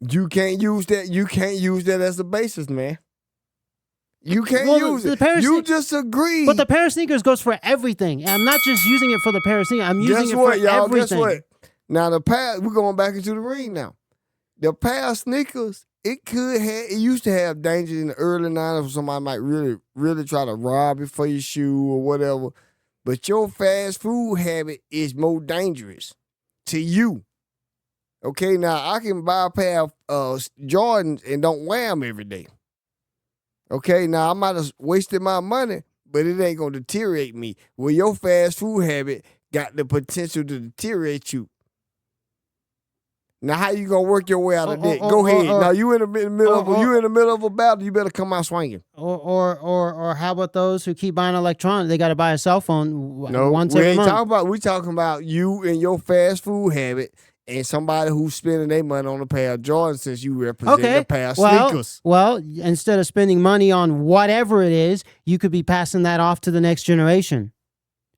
You can't use that. You can't use that as a basis, man. You can't use it. You just agreed. But the pair of sneakers goes for everything. I'm not just using it for the pair of sneakers. I'm using it for everything. Guess what? Now we're going back into the ring now. The pair of sneakers, it used to have danger in the early 90s where somebody might really try to rob you for your shoe or whatever. But your fast food habit is more dangerous to you. Okay, now I can buy a pair of Jordans and don't wear them every day. Okay, now I might have wasted my money, but it ain't going to deteriorate me. Well, your fast food habit got the potential to deteriorate you. Now, how you gonna work your way out of that? Go ahead. Now you in the middle of a battle. You better come out swinging. Or how about those who keep buying electronics? They got to buy a cell phone once every month. We talking about you and your fast food habit, and somebody who's spending their money on a pair of Jordans since you represent a pair of sneakers. Well, instead of spending money on whatever it is, you could be passing that off to the next generation,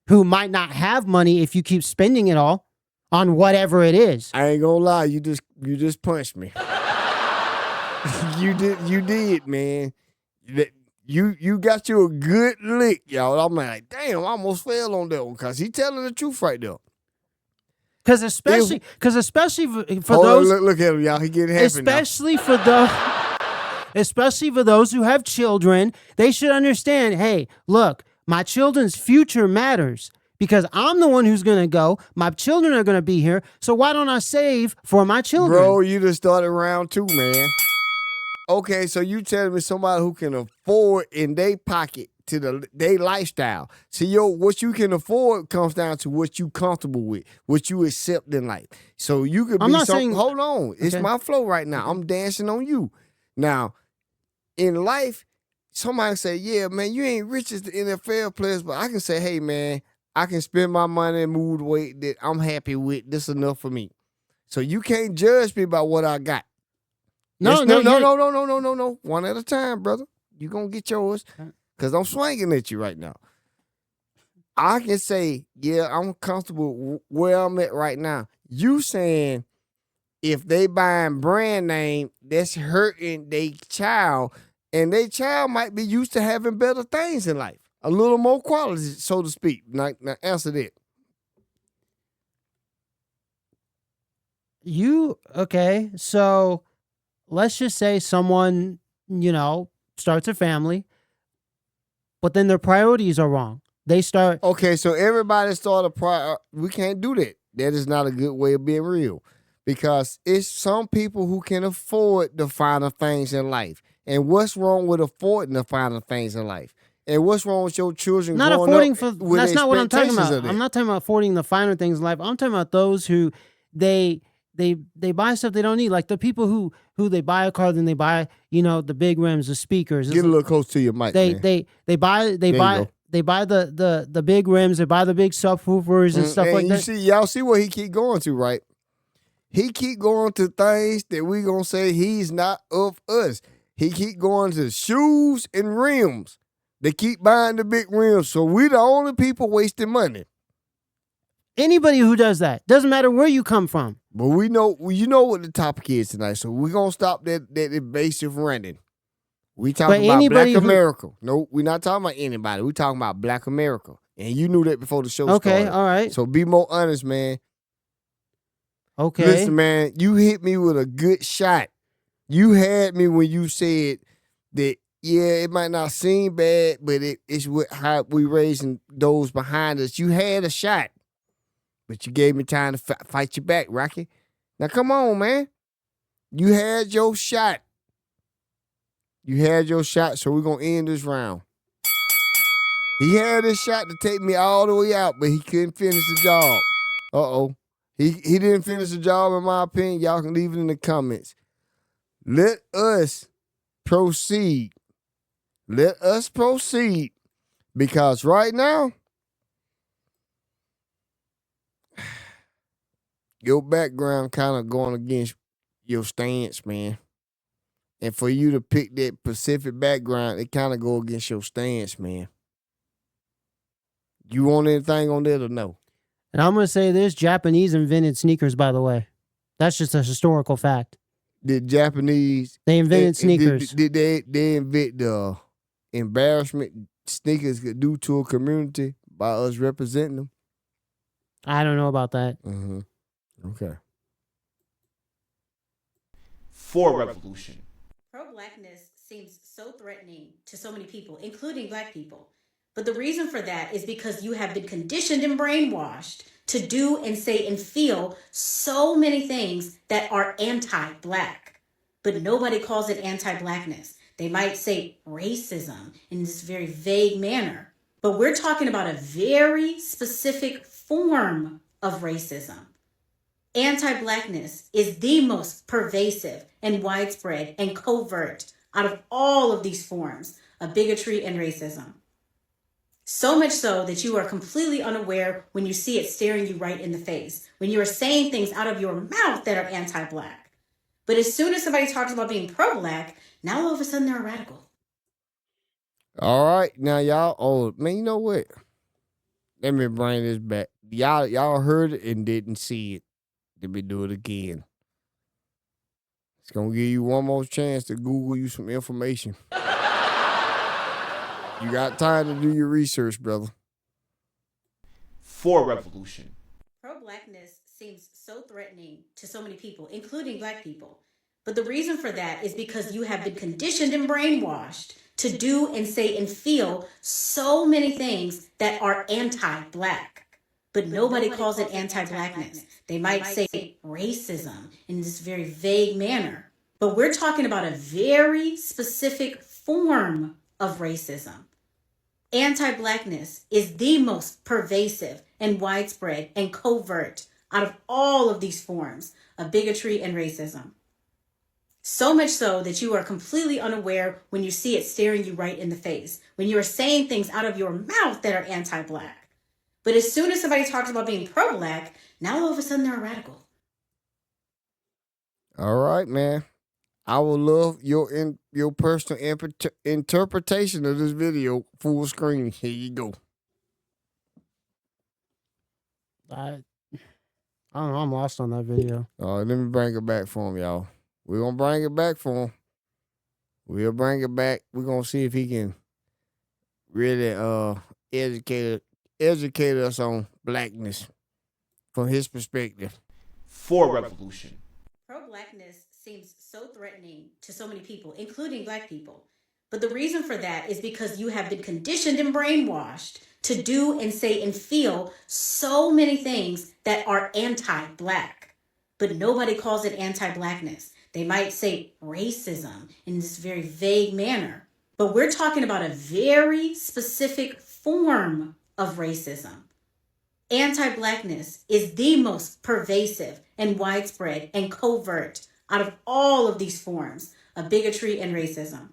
who might not have money if you keep spending it all on whatever it is. I ain't gonna lie, you just punched me. you did, man. You got you a good lick, y'all. I'm like, damn, I almost fell on that one because he telling the truth right there. Because especially for those, look at him, y'all. He getting happy especially for those who have children, they should understand. Hey, look, my children's future matters. Because I'm the one who's going to go. My children are going to be here. So why don't I save for my children? Bro, you just started round 2, man. Okay, so you telling me somebody who can afford in their pocket to their lifestyle. See, what you can afford comes down to what you comfortable with, what you accept in life. So you could be saying, hold on. It's my flow right now. I'm dancing on you. Now, in life, somebody say, yeah, man, you ain't rich as the NFL players, but I can say, hey, man, I can spend my money and move the way that I'm happy with. This is enough for me. So you can't judge me by what I got. No. One at a time, brother. You gonna get yours because I'm swinging at you right now. I can say, yeah, I'm comfortable where I'm at right now. You saying if they buying brand name, that's hurting their child, and their child might be used to having better things in life. A little more quality, so to speak. Now answer that. So let's just say someone, starts a family, but then their priorities are wrong. They start. Okay, so everybody start we can't do that. That is not a good way of being real. Because it's some people who can afford the finer things in life. And what's wrong with affording the finer things in life? And what's wrong with your children not growing affording up for with that's not what I'm talking about. of that? I'm not talking about affording the finer things in life. I'm talking about those who they they buy stuff they don't need. Like the people who they buy a car, then they buy, you know, the big rims, the speakers. Get a little close to your mic, man. They buy the big rims, they buy the big subwoofers and stuff like that. Y'all see what he keep going to, right? He keep going to things that we gonna say he's not of us. He keep going to shoes and rims. They keep buying the big rims, so we the only people wasting money. Anybody who does that, doesn't matter where you come from. But we know, you know what the topic is tonight, so we're gonna stop that evasive running. We talking about Black America. No, we're not talking about anybody. We talking about Black America, and you knew that before the show started. Okay, all right. So be more honest, man. Okay. Listen, man, you hit me with a good shot. You had me when you said that, yeah, it might not seem bad, but it's how we raising those behind us. You had a shot, but you gave me time to fight you back, Rocky. Now, come on, man. You had your shot. You had your shot, so we're going to end this round. He had his shot to take me all the way out, but he couldn't finish the job. Uh-oh. He didn't finish the job, in my opinion. Y'all can leave it in the comments. Let us proceed. Let us proceed. Because right now, your background kind of going against your stance, man. And for you to pick that Pacific background, it kind of go against your stance, man. You want anything on that or no? And I'm going to say this, Japanese invented sneakers, by the way. That's just a historical fact. Did Japanese... They invented sneakers. Did they invent the embarrassment sneakers could do to a community by us representing them? I don't know about that. Mm-hmm. Okay. For revolution. Pro-blackness seems so threatening to so many people, including Black people. But the reason for that is because you have been conditioned and brainwashed to do and say and feel so many things that are anti-Black. But nobody calls it anti-Blackness. They might say racism in this very vague manner. But we're talking about a very specific form of racism. Anti-Blackness is the most pervasive and widespread and covert out of all of these forms of bigotry and racism. So much so that you are completely unaware when you see it staring you right in the face, when you are saying things out of your mouth that are anti-Black. But as soon as somebody talks about being pro-Black, now all of a sudden they're a radical. All right. Now, y'all, oh, man, you know what? Let me bring this back. Y'all heard it and didn't see it. Let me do it again. It's going to give you one more chance to Google you some information. You got time to do your research, brother. For revolution. Pro-Blackness seems so threatening to so many people, including Black people. But the reason for that is because you have been conditioned and brainwashed to do and say and feel so many things that are anti-Black. But nobody calls it anti-Blackness. They might say racism in this very vague manner. But we're talking about a very specific form of racism. Anti-Blackness is the most pervasive and widespread and covert out of all of these forms of bigotry and racism. So much so that you are completely unaware when you see it staring you right in the face, when you are saying things out of your mouth that are anti-Black. But as soon as somebody talks about being pro-Black, now all of a sudden they're a radical. All right, man. I would love your personal interpretation of this video full screen. Here you go. I don't know. I'm lost on that video. All right, let me bring it back for him, y'all. We're going to bring it back for him. We'll bring it back. We're going to see if he can really educate us on Blackness from his perspective. For revolution. Pro-Blackness seems so threatening to so many people, including Black people. But the reason for that is because you have been conditioned and brainwashed to do and say and feel so many things that are anti-Black. But nobody calls it anti-Blackness. They might say racism in this very vague manner. But we're talking about a very specific form of racism. Anti-Blackness is the most pervasive and widespread and covert out of all of these forms of bigotry and racism.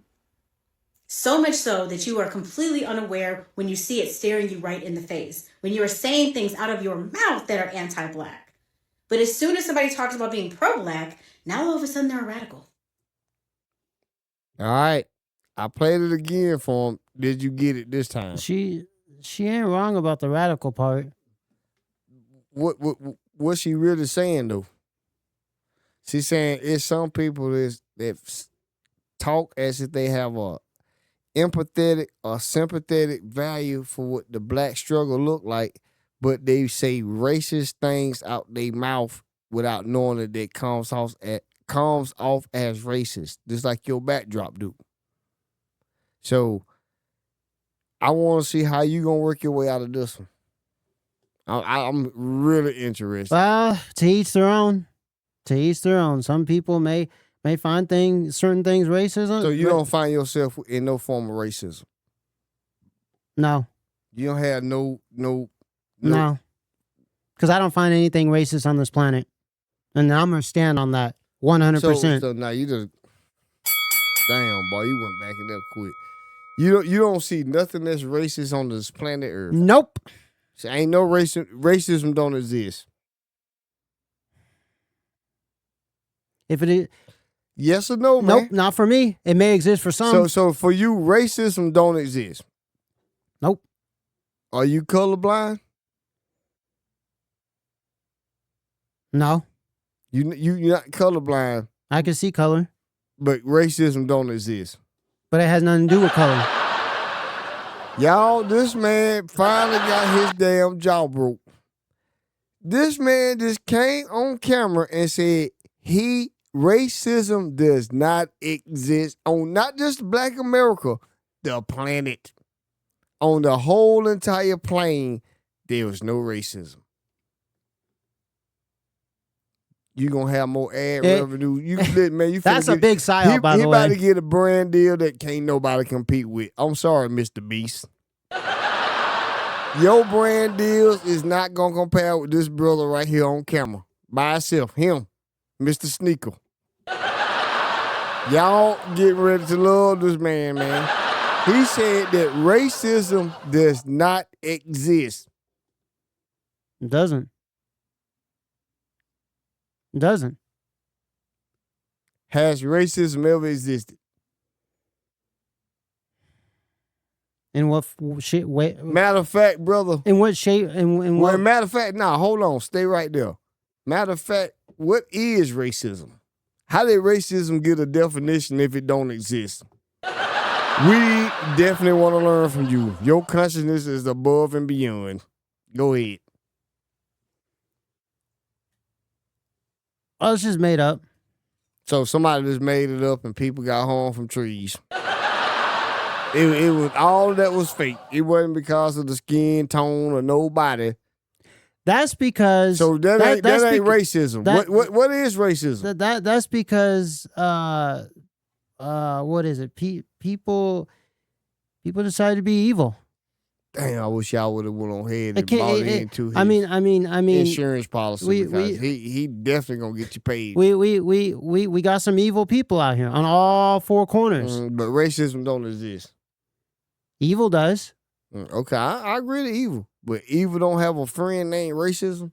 So much so that you are completely unaware when you see it staring you right in the face, when you are saying things out of your mouth that are anti-Black. But as soon as somebody talks about being pro-Black, now all of a sudden they're a radical. All right. I played it again for him. Did you get it this time? She ain't wrong about the radical part. What's she really saying though? She's saying it's some people that talk as if they have a empathetic or sympathetic value for what the Black struggle look like, but they say racist things out their mouth without knowing that it comes off as racist, just like your backdrop do. So I want to see how you gonna work your way out of this one. I'm really interested. Well, to each their own. To each their own. Some people may find certain things racism. So you don't find yourself in no form of racism? No. You don't have no. No. Because I don't find anything racist on this planet. And I'm going to stand on that 100%. So now you just... Damn, boy, you went back in there quick. You don't see nothing that's racist on this planet Earth. Nope. So ain't no racism don't exist. If it is... Yes or no, man? Nope, not for me. It may exist for some. So for you, racism don't exist? Nope. Are you colorblind? No. You're not colorblind. I can see color. But racism don't exist. But it has nothing to do with color. Y'all, this man finally got his damn jaw broke. This man just came on camera and said racism does not exist on not just Black America, the planet. On the whole entire plane, there was no racism. You gonna have more ad revenue. Man, that's a big psyop, by the way. He about to get a brand deal that can't nobody compete with. I'm sorry, Mr. Beast. Your brand deals is not gonna compare with this brother right here on camera. By himself. Him. Mr. Sneaker. Y'all get ready to love this man. He said that racism does not exist. It doesn't. It doesn't. Has racism ever existed? In what shape? Matter of fact, brother. In what shape? In what? Matter of fact, hold on. Stay right there. Matter of fact, what is racism? How did racism get a definition if it don't exist? We definitely want to learn from you. Your consciousness is above and beyond. Go ahead. Oh, it's just made up. So somebody just made it up and people got hung from trees. It was all that was fake. It wasn't because of the skin tone or nobody. That's because so that ain't racism. What is racism? That's because what is it? People decide to be evil. Damn, I wish y'all would have went on ahead and bought into his I mean insurance policy because he definitely gonna get you paid. We got some evil people out here on all four corners. But racism don't exist. Evil does. Okay, I agree to evil. But evil don't have a friend named racism.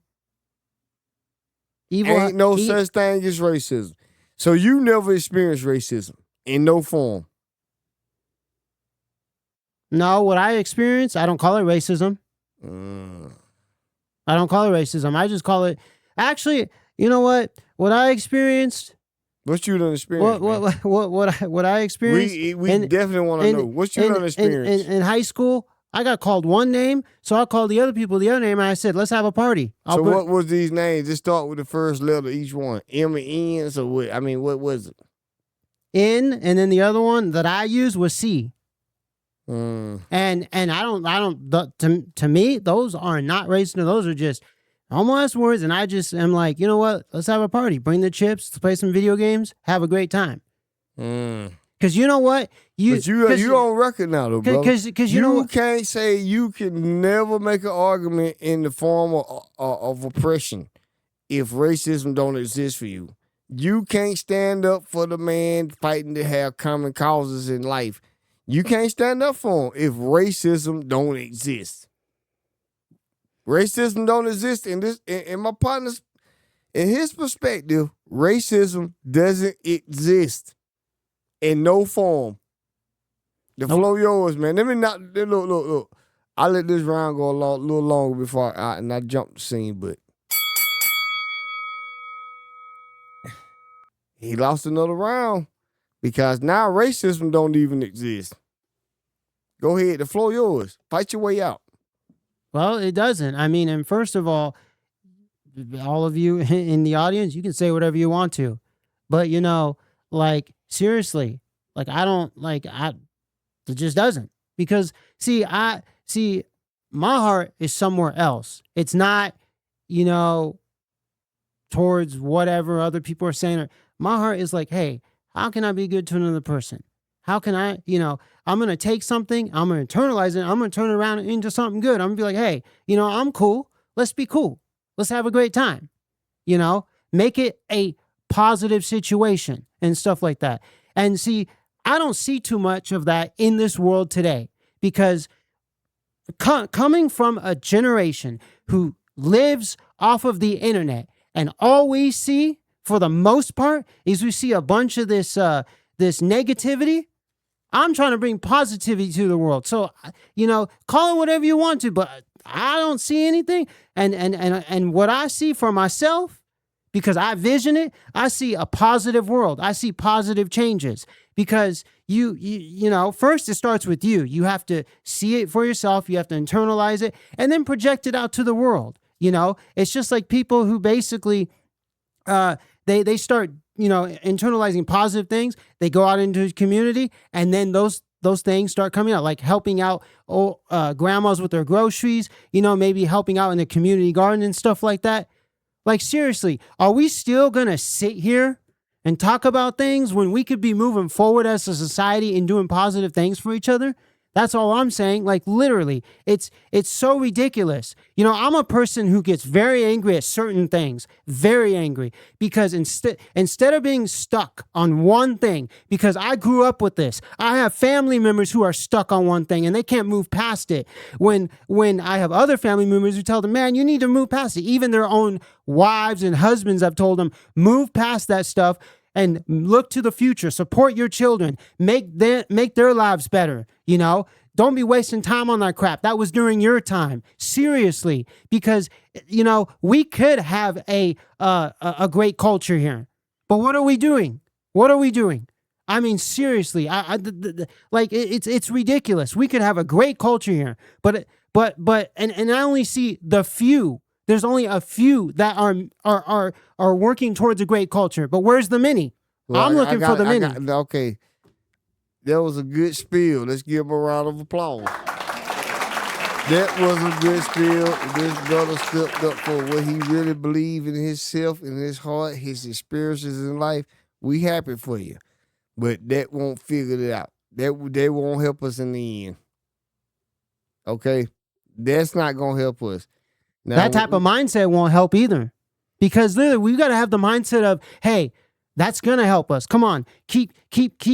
Evil ain't no such thing as racism. So you never experienced racism in no form. No, what I experienced, I don't call it racism. I don't call it racism. I just call it. Actually, you know what? What I experienced. What you done experienced? What I experienced? We definitely want to know what you done experienced. In high school, I got called one name, so I called the other people the other name, and I said, "Let's have a party." What was these names? Just start with the first letter each one. M and N. So what? I mean, what was it? N, and then the other one that I used was C. And I don't. To me, those are not racist. Those are just almost words, and I just am like, you know what? Let's have a party. Bring the chips. Let's play some video games. Have a great time. Because you know what? But you on record now, though, brother. Because you can't say you can never make an argument in the form of oppression if racism don't exist for you. You can't stand up for the man fighting to have common causes in life. You can't stand up for him if racism don't exist. Racism don't exist in my partner's, in his perspective, racism doesn't exist in no form. The flow yours, man. Let me not look. I let this round go a little longer before I jump the scene, but he lost another round because now racism don't even exist. Go ahead, the floor yours. Fight your way out. Well, it doesn't. I mean, and first of all of you in the audience, you can say whatever you want to, but like seriously, like it just doesn't, because my heart is somewhere else. It's not, towards whatever other people are saying. My heart is like, hey, how can I be good to another person? How can I, I'm going to take something, I'm going to internalize it, I'm going to turn it around into something good. I'm going to be like, hey, I'm cool. Let's be cool. Let's have a great time. Make it a positive situation and stuff like that. And see, I don't see too much of that in this world today, because coming from a generation who lives off of the internet, and all we see for the most part is we see a bunch of this negativity. I'm trying to bring positivity to the world. So, call it whatever you want to, but I don't see anything. And what I see for myself, because I vision it, I see a positive world. I see positive changes, because first it starts with you. You have to see it for yourself. You have to internalize it and then project it out to the world. It's just like people who basically, they start, internalizing positive things. They go out into the community, and then those things start coming out, like helping out grandmas with their groceries, maybe helping out in the community garden and stuff like that. Like, seriously, are we still going to sit here and talk about things when we could be moving forward as a society and doing positive things for each other? That's all I'm saying. Like, literally, it's so ridiculous. I'm a person who gets very angry at certain things, very angry, because instead of being stuck on one thing, because I grew up with this, I have family members who are stuck on one thing and they can't move past it. When I have other family members who tell them, man, you need to move past it. Even their own wives and husbands have told them, move past that stuff and look to the future, support your children, make their lives better, Don't be wasting time on that crap. That was during your time. Seriously, because, we could have a great culture here. But what are we doing? What are we doing? I mean, seriously, it's ridiculous. We could have a great culture here, but I only see the few. There's only a few that are working towards a great culture. But where's the many? Well, I'm looking for the many. Okay. That was a good spiel. Let's give him a round of applause. That was a good spiel. This brother stepped up for what he really believed in himself, in his heart, his experiences in life. We happy for you. But that won't figure it out. They won't help us in the end. Okay? That's not going to help us. Now, that type of mindset won't help either. Because literally, we got to have the mindset of, hey, that's going to help us. Come on. Keep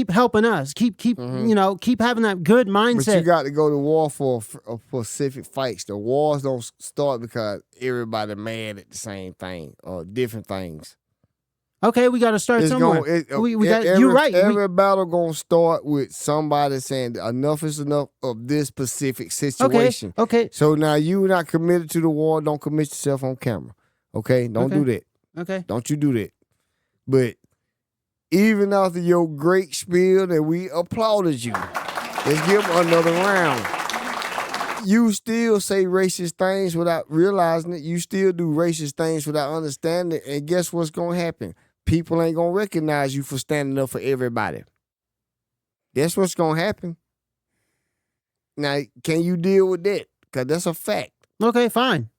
helping us. Keep keep having that good mindset. But you got to go to war for specific fights. The wars don't start because everybody mad at the same thing or different things. Okay, we got to start somewhere. You're right. Every battle going to start with somebody saying enough is enough of this specific situation. Okay. So now you're not committed to the war. Don't commit yourself on camera. Okay? Don't do that. Okay. Don't you do that. But even after your great spiel that we applauded you, let's give another round. You still say racist things without realizing it. You still do racist things without understanding it. And guess what's going to happen? People ain't going to recognize you for standing up for everybody. That's what's going to happen. Now, can you deal with that? Because that's a fact. Okay, fine.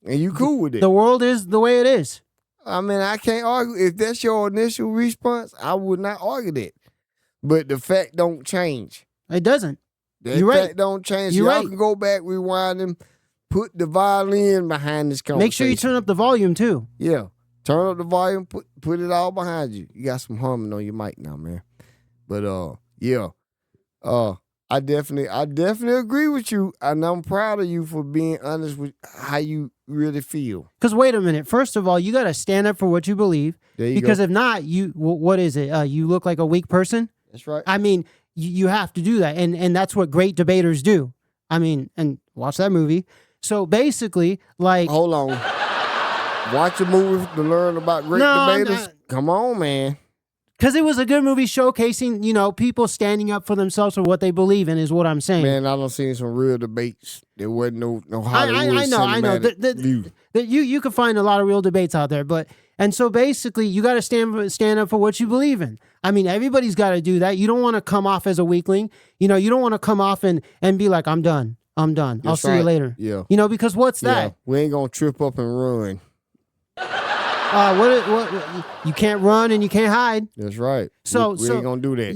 And you cool with it. The world is the way it is. I mean, I can't argue. If that's your initial response, I would not argue that. But the fact don't change. It doesn't. That You're fact right. don't change. You're Y'all right. can go back, rewind them, put the violin behind this conversation. Make sure you turn up the volume too. Yeah. Turn up the volume, put it all behind you. You got some humming on your mic now, man. But yeah. I definitely agree with you, and I'm proud of you for being honest with how you really feel. Because wait a minute. First of all, you got to stand up for what you believe. There you because go. if not, what is it? You look like a weak person. That's right. I mean, you have to do that, and that's what great debaters do. I mean, and watch that movie. So basically, like, hold on, watch a movie to learn about great debaters. Come on, man. Because it was a good movie showcasing, people standing up for themselves for what they believe in, is what I'm saying. Man, I done seen some real debates. There wasn't no Hollywood I know. view. You can find a lot of real debates out there, and so basically, you got to stand up for what you believe in. I mean, everybody's got to do that. You don't want to come off as a weakling. You don't want to come off and be like, I'm done. I'll see you later. Yeah. Because what's that? We ain't gonna trip up and run. What you can't run and you can't hide. That's right. So we ain't gonna do that.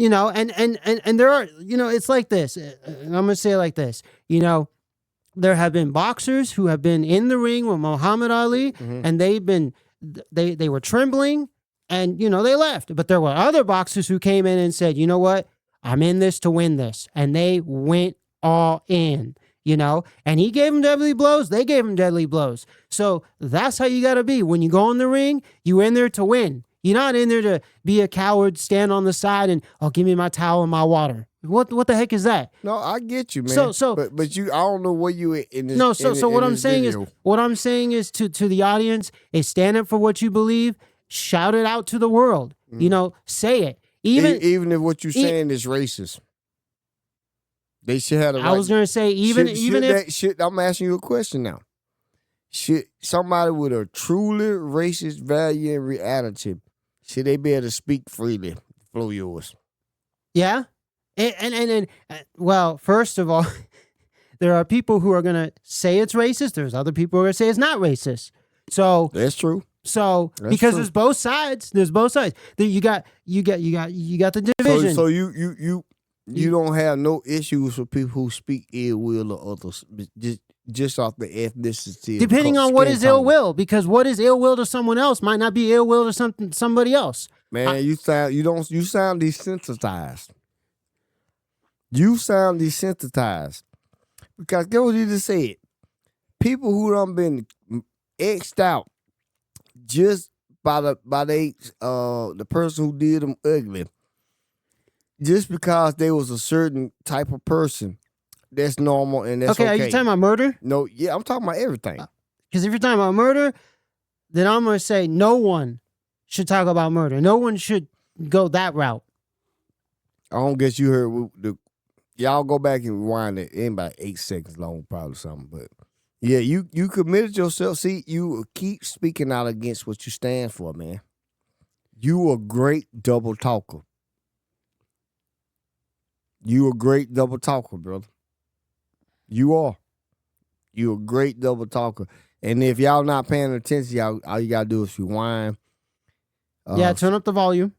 And there are, it's like this. And I'm gonna say it like this. There have been boxers who have been in the ring with Muhammad Ali, and they were trembling, and they left. But there were other boxers who came in and said, you know what, I'm in this to win this, and they went all in. And he gave them deadly blows. They gave him deadly blows. So that's how you got to be. When you go in the ring, you're in there to win. You're not in there to be a coward, stand on the side and, give me my towel and my water. What the heck is that? No, I get you, man. But I don't know where you in this. No, what I'm saying is to the audience is stand up for what you believe, shout it out to the world. Say it. Even if what you're saying is racist. They should have the right. I was gonna say I'm asking you a question now. Should somebody with a truly racist value and reality, should they be able to speak freely? Flow yours. Yeah, and well, first of all, there are people who are gonna say it's racist. There's other people who are gonna say it's not racist. So that's true. So because there's both sides. You got the division. So you don't have no issues with people who speak ill will of others, just off the ethnicity. Depending on what is ill will, because what is ill will to someone else might not be ill will to somebody else. Man, you sound desensitized. You sound desensitized because get what you just said. People who done been X'd out just by the person who did them ugly. Just because they was a certain type of person, that's normal and that's okay. Are you talking about murder? No, yeah, I'm talking about everything. Because if you're talking about murder, then I'm going to say no one should talk about murder. No one should go that route. I don't guess you heard y'all go back and rewind it in about 8 seconds long, probably something. But yeah, you committed yourself. See, you keep speaking out against what you stand for, man. You a great double talker. You a great double talker, brother. You are. You a great double talker. And if y'all not paying attention, all you gotta do is rewind. Turn up the volume.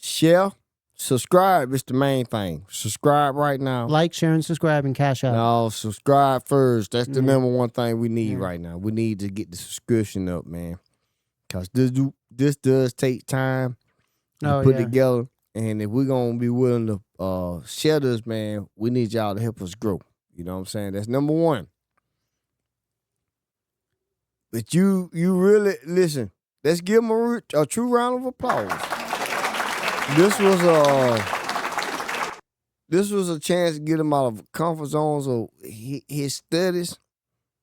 Share. Subscribe is the main thing. Subscribe right now. Like, share, and subscribe, and cash out. No, subscribe first. That's the number one thing we need right now. We need to get the subscription up, man. Because this does take time to put together. And if we're going to be willing to share this, man, we need y'all to help us grow. You know what I'm saying? That's number one. But you really, listen, let's give him a true round of applause. This was a chance to get him out of comfort zones of his studies,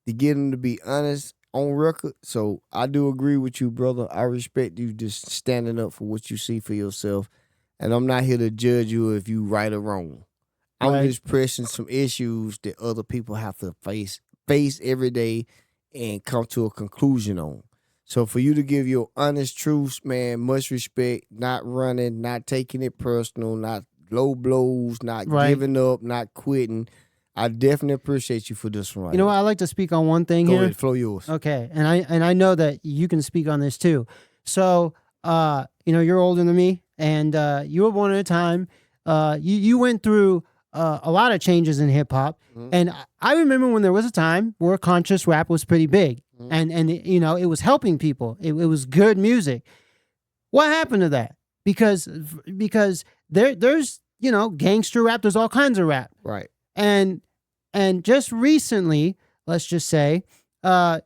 to get him to be honest on record. So I do agree with you, brother. I respect you just standing up for what you see for yourself. And I'm not here to judge you if you right or wrong. I'm just pressing some issues that other people have to face every day and come to a conclusion on. So for you to give your honest truths, man, much respect, not running, not taking it personal, not low blows, not giving up, not quitting. I definitely appreciate you for this one. You know what? I like to speak on one thing here. Go ahead, flow yours. Okay, and I know that you can speak on this too. So, you're older than me, and you were born at a time you went through a lot of changes in hip hop, and I remember when there was a time where conscious rap was pretty big, and you know, it was helping people. It was good music. What happened to that? Because there's, you know, gangster rap. There's all kinds of rap. Right. And just recently, let's just say,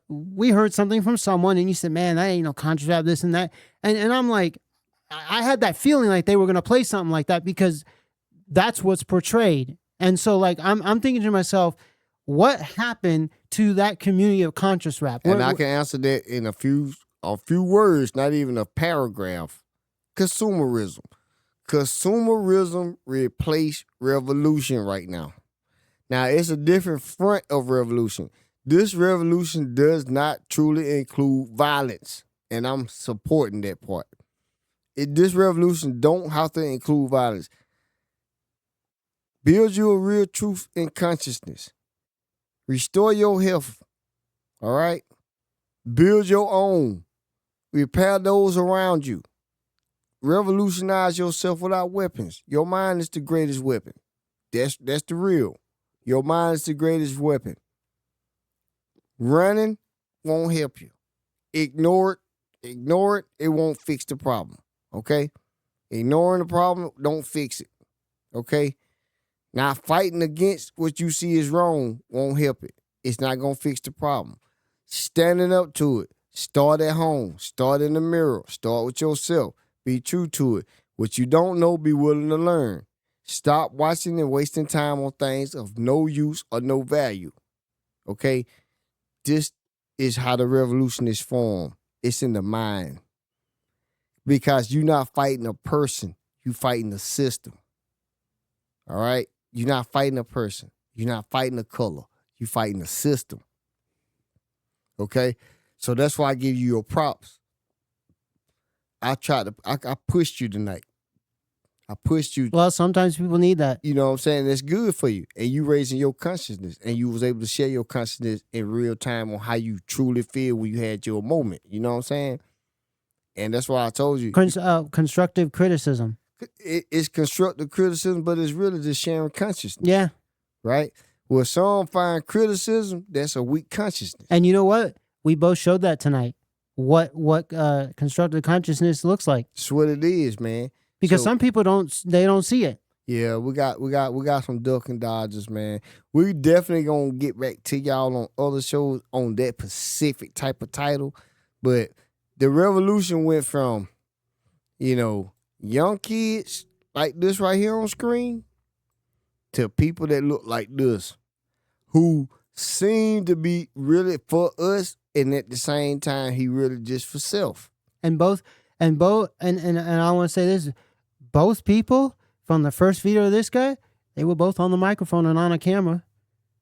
we heard something from someone, and you said, "Man, that ain't no conscious rap, this and that." And I'm like, I had that feeling like they were gonna play something like that because that's what's portrayed. And so, like, I'm thinking to myself, what happened to that community of conscious rap? And I can answer that in a few words, not even a paragraph. Consumerism. Consumerism replaced revolution right now. Now, it's a different front of revolution. This revolution does not truly include violence, and I'm supporting that part. This revolution don't have to include violence. Build you a real truth and consciousness. Restore your health, all right? Build your own. Repair those around you. Revolutionize yourself without weapons. Your mind is the greatest weapon. That's the real. Your mind is the greatest weapon. Running won't help you. Ignore it. It won't fix the problem. Okay? Ignoring the problem don't fix it. Okay? Now, fighting against what you see is wrong won't help it. It's not going to fix the problem. Standing up to it. Start at home. Start in the mirror. Start with yourself. Be true to it. What you don't know, be willing to learn. Stop watching and wasting time on things of no use or no value. Okay? This is how the revolution is formed. It's in the mind. Because you're not fighting a person. You're fighting a system. All right? You're not fighting a person. You're not fighting a color. You're fighting a system. Okay? So that's why I give you your props. I pushed you tonight. I pushed you. Well, sometimes people need that. You know what I'm saying? That's good for you. And you raising your consciousness. And you was able to share your consciousness in real time on how you truly feel when you had your moment. You know what I'm saying? And that's why I told you. Constructive criticism. It's constructive criticism, but it's really just sharing consciousness. Yeah. Right? Where some find criticism, that's a weak consciousness. And you know what? We both showed that tonight. What constructive consciousness looks like. That's what it is, man. Because some people don't see it. Yeah, we got some duck and dodgers, man. We definitely gonna get back to y'all on other shows on that specific type of title. But the revolution went from, you know, young kids like this right here on screen to people that look like this, who seem to be really for us, and at the same time, he really just for self. And I want to say this, both people from the first video of this guy, they were both on the microphone and on a camera.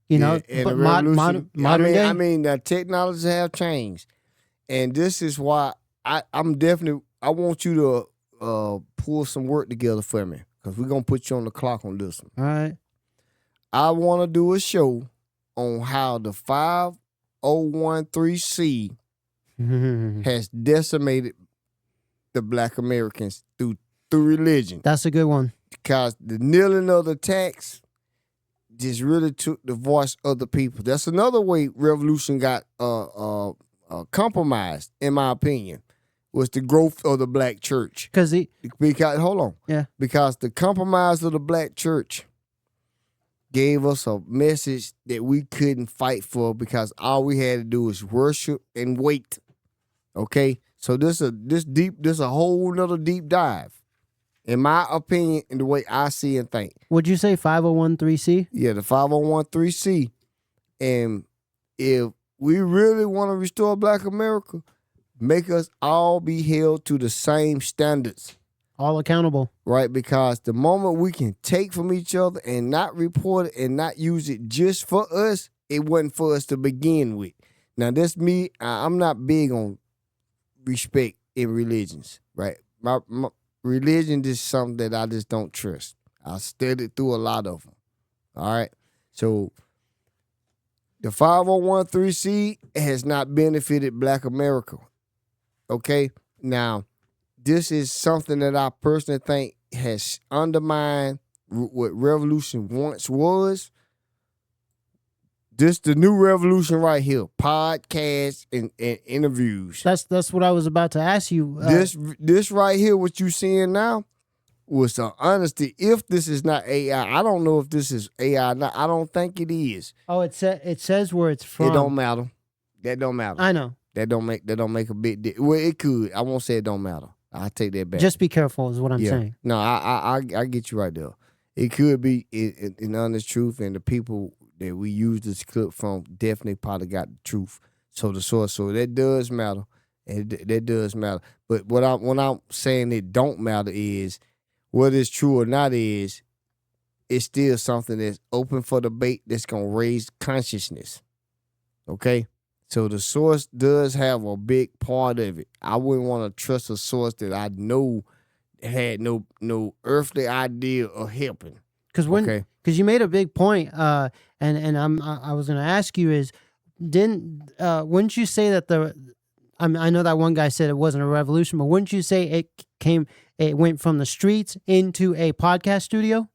You know, but modern day. I mean, the technology have changed, and this is why I want you to pull some work together for me, because we're gonna put you on the clock on this one. All right. I want to do a show on how the 5013C has decimated the Black Americans through religion. That's a good one. Because the kneeling of the tax just really took the voice of the people. That's another way revolution got compromised, in my opinion, was the growth of the black church. Because hold on. Yeah. Because the compromise of the black church gave us a message that we couldn't fight for, because all we had to do was worship and wait. Okay? So this a whole nother deep dive, in my opinion, in the way I see and think. Would you say 5013C? Yeah, the 5013C. And if we really want to restore Black America, make us all be held to the same standards. All accountable. Right, because the moment we can take from each other and not report it and not use it just for us, it wasn't for us to begin with. Now, that's me. I'm not big on respect in religions, right? My religion is something that I just don't trust. I studied through a lot of them. All right? So the 5013C has not benefited Black America. Okay? Now, this is something that I personally think has undermined what revolution once was. This the new revolution right here. Podcasts and interviews. That's what I was about to ask you. This right here, what you seeing now, was the honesty. If this is not AI, I don't know if this is AI. Not. I don't think it is. Oh, it says where it's from. It don't matter. That don't matter. I know. That don't make a big deal. Well, it could. I won't say it don't matter. I take that back. Just be careful is what I'm saying. No, I get you right there. It could be in honest truth, and the people that we use this clip from definitely probably got the truth. So the source, so that does matter, and that does matter. But when I'm saying it don't matter is whether it's true or not is it's still something that's open for debate that's gonna raise consciousness. Okay, so the source does have a big part of it. I wouldn't want to trust a source that I know had no earthly idea of helping. Because you made a big point, and I was going to ask you is, wouldn't you say that I know that one guy said it wasn't a revolution, but wouldn't you say it went from the streets into a podcast studio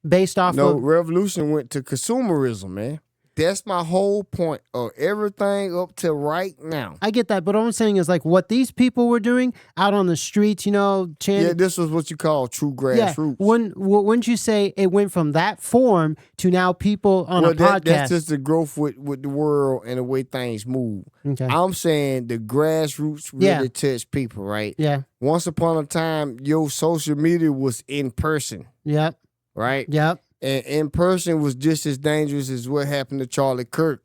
based off of? Revolution went to consumerism, man. That's my whole point of everything up to right now. I get that, but what I'm saying is like what these people were doing out on the streets, chanting. Yeah, this was what you call true grassroots. Wouldn't you say it went from that form to now people on a podcast? That's just the growth with the world and the way things move. Okay. I'm saying the grassroots really touch people, right? Yeah. Once upon a time, your social media was in person. Yep. Right? Yep. And in person was just as dangerous as what happened to Charlie Kirk.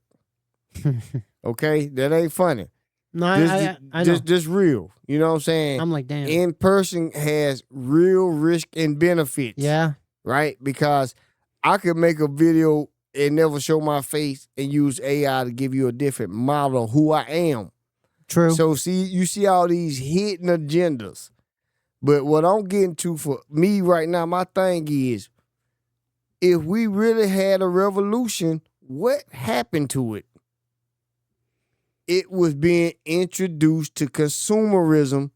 Okay? That ain't funny. No, I know. Just real. You know what I'm saying? I'm like, damn. In person has real risk and benefits. Yeah. Right? Because I could make a video and never show my face and use AI to give you a different model of who I am. True. So you see all these hidden agendas. But what I'm getting to for me right now, my thing is, if we really had a revolution, what happened to it? It was being introduced to consumerism.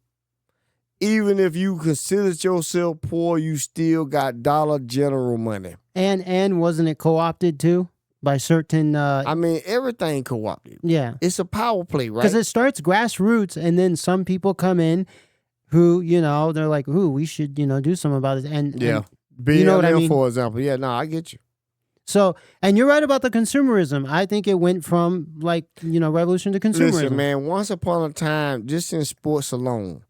Even if you considered yourself poor, you still got Dollar General money. And wasn't it co-opted too by certain? I mean, everything co-opted. Yeah, it's a power play, right? Because it starts grassroots, and then some people come in who they're like, "Ooh, we should do something about it." And yeah. You know what I mean? For example. Yeah, no, I get you. So, and you're right about the consumerism. I think it went from revolution to consumerism. Listen, man, once upon a time, just in sports alone,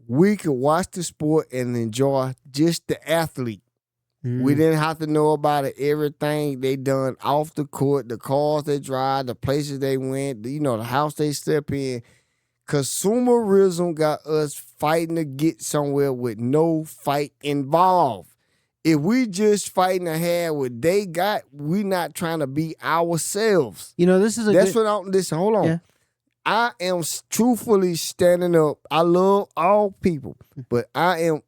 we could watch the sport and enjoy just the athlete. We didn't have to know about it, everything they done off the court, the cars they drive, the places they went, the house they step in. Consumerism got us fighting to get somewhere with no fight involved. If we just fighting to have what they got, we not trying to be ourselves. This is listen, hold on. Yeah. I am truthfully standing up. I love all people, but I am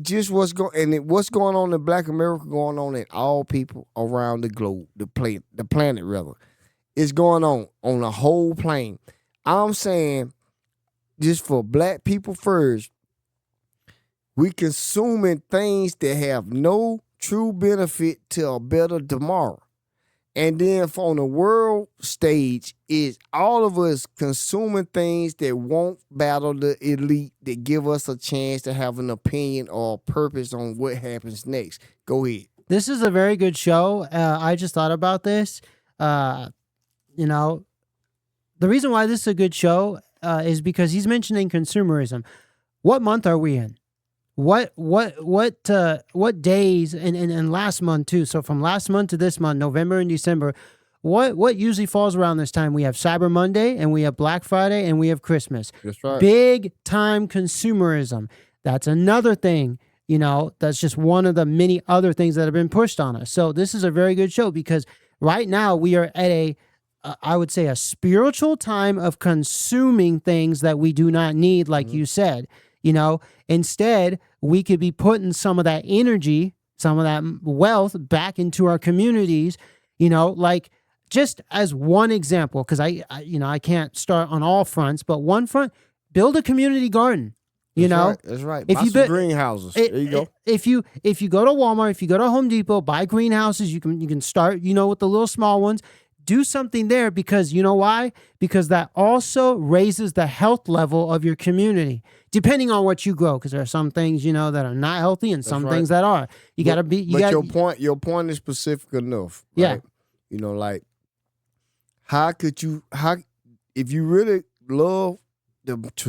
just what's going on in Black America going on in all people around the globe, the planet rather. It's going on the whole plane. I'm saying, just for Black people first, we consuming things that have no true benefit to a better tomorrow. And then on the world stage, is all of us consuming things that won't battle the elite, that give us a chance to have an opinion or a purpose on what happens next. Go ahead. This is a very good show. I just thought about this. The reason why this is a good show is because he's mentioning consumerism. What month are we in? What days and last month too? So from last month to this month, November and December, what usually falls around this time? We have Cyber Monday and we have Black Friday and we have Christmas. That's right. Big time consumerism. That's another thing. That's just one of the many other things that have been pushed on us. So this is a very good show because right now we are at I would say a spiritual time of consuming things that we do not need, like you said. Instead, we could be putting some of that energy, some of that wealth back into our communities, like just as one example, because I can't start on all fronts, but one front, build a community garden. You know, That's right. If Buy you some bit- greenhouses. There you go. If you go to Walmart, if you go to Home Depot, buy greenhouses. You can start, with the little small ones. Do something there because you know why? Because that also raises the health level of your community, depending on what you grow. Because there are some things that are not healthy, and some things that are. You got to be. Your point is specific enough. Right? Yeah. Like how if you really love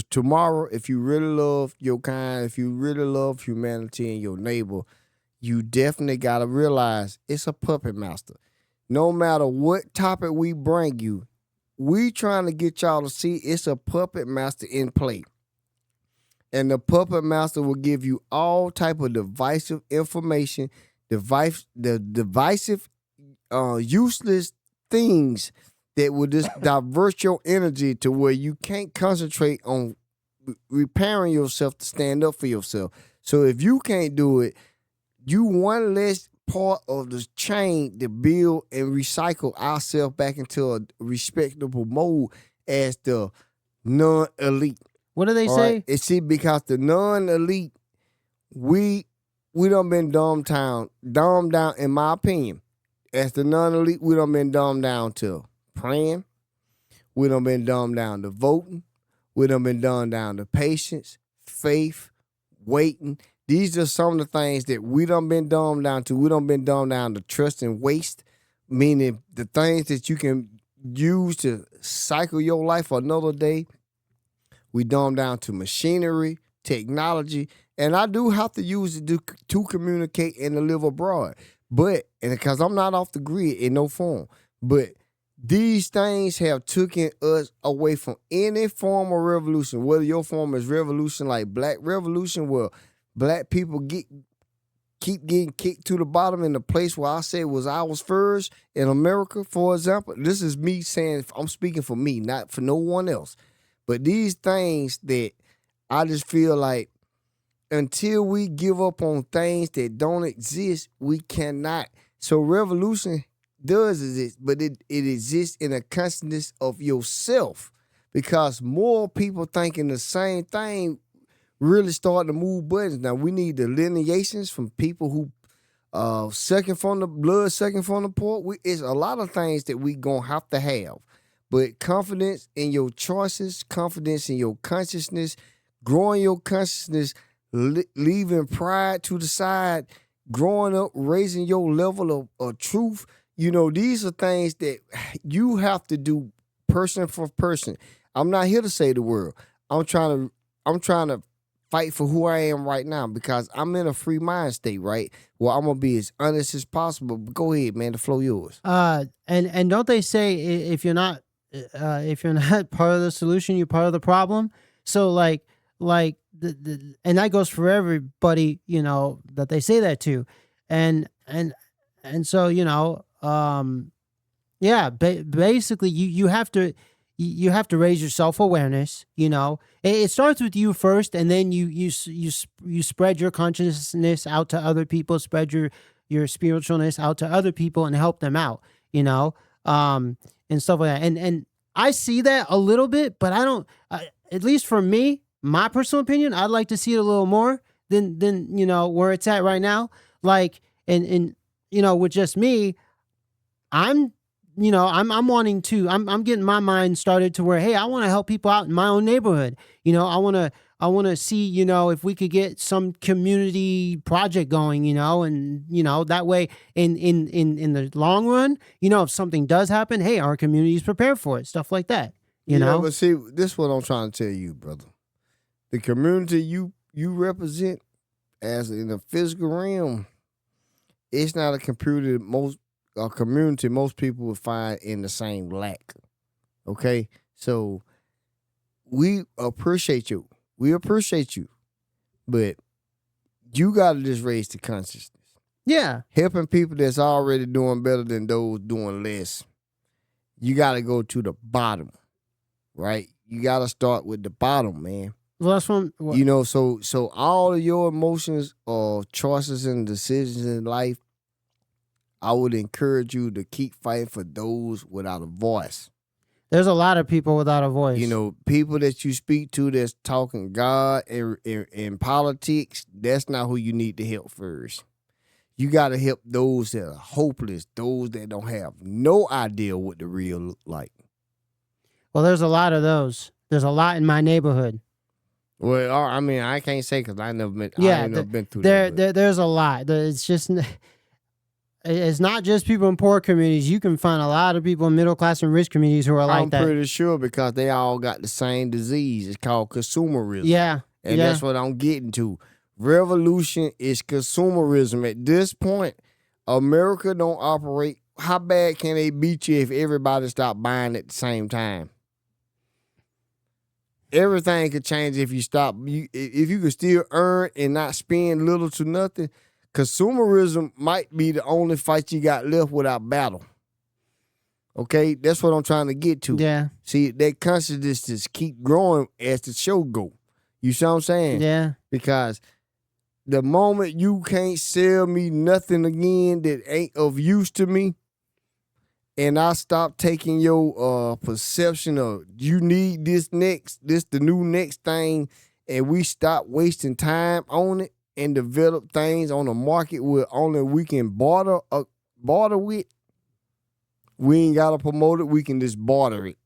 tomorrow, if you really love your kind, if you really love humanity and your neighbor, you definitely got to realize it's a puppet master. No matter what topic we bring you, we trying to get y'all to see it's a puppet master in play. And the puppet master will give you all type of divisive information, divisive, useless things that will just divert your energy to where you can't concentrate on repairing yourself to stand up for yourself. So if you can't do it, you one less part of the chain to build and recycle ourselves back into a respectable mode as the non-elite. What do they say? And see, because the non-elite, we done been dumbed down, in my opinion. As the non-elite, we done been dumbed down to praying. We done been dumbed down to voting. We done been dumbed down to patience, faith, waiting. These are some of the things that we done been dumbed down to. We done been dumbed down to trust and waste, meaning the things that you can use to cycle your life another day. We dumbed down to machinery, technology, and I do have to use it to communicate and to live abroad. But, and because I'm not off the grid in no form, but these things have taken us away from any form of revolution, whether your form is revolution like Black Revolution, where Black people keep getting kicked to the bottom in the place where I said was ours first in America, for example. This is me saying, I'm speaking for me, not for no one else. But these things that I just feel like until we give up on things that don't exist, we cannot. So revolution does exist, but it exists in a consciousness of yourself, because more people thinking the same thing really starting to move buttons. Now we need delineations from people who sucking from the blood, sucking from the port. It's a lot of things that we gonna have to have. But confidence in your choices, confidence in your consciousness, growing your consciousness, leaving pride to the side, growing up, raising your level of truth. These are things that you have to do person for person. I'm not here to save the world. I'm trying to fight for who I am right now, because I'm in a free mind state, right? Well, I'm gonna be as honest as possible. But go ahead, man. The floor yours. And don't they say if you're not part of the solution, you're part of the problem? So like and that goes for everybody, that they say that to, and so basically you have to raise your self-awareness. It starts with you first, and then you spread your consciousness out to other people, spread your spiritualness out to other people and help them out, and stuff like that. And I see that a little bit, but I don't, at least for me, my personal opinion, I'd like to see it a little more than where it's at right now. Like, and with just me, I'm wanting to, I'm getting my mind started to where, hey, I want to help people out in my own neighborhood. I want to see, if we could get some community project going, and, that way in the long run, if something does happen, hey, our community is prepared for it, stuff like that, you know? But see, this is what I'm trying to tell you, brother. The community you represent as in the physical realm, it's not a community most people would find in the same lack. Okay? So we appreciate you. But you gotta just raise the consciousness. Yeah. Helping people that's already doing better than those doing less. You gotta go to the bottom. Right? You gotta start with the bottom, man. Well, that's one. So all of your emotions or choices and decisions in life, I would encourage you to keep fighting for those without a voice. There's a lot of people without a voice. You know, people that you speak to that's talking God and politics, that's not who you need to help first. You got to help those that are hopeless, those that don't have no idea what the real look like. Well, there's a lot of those. There's a lot in my neighborhood. Well, I mean, I can't say because I ain't never been through that. There's a lot. It's just, it's not just people in poor communities. You can find a lot of people in middle class and rich communities who are like that. I'm pretty sure because they all got the same disease. It's called consumerism. Yeah. And that's what I'm getting to. Revolution is consumerism. At this point, America don't operate. How bad can they beat you if everybody stop buying at the same time? Everything could change if you stop. If you could still earn and not spend little to nothing, consumerism might be the only fight you got left without battle. Okay, that's what I'm trying to get to. Yeah. See, that consciousness just keep growing as the show go. You see what I'm saying? Yeah. Because the moment you can't sell me nothing again that ain't of use to me, and I stop taking your perception of you need this the new next thing, and we stop wasting time on it and develop things on the market where only we can barter with, we ain't got to promote it. We can just barter it.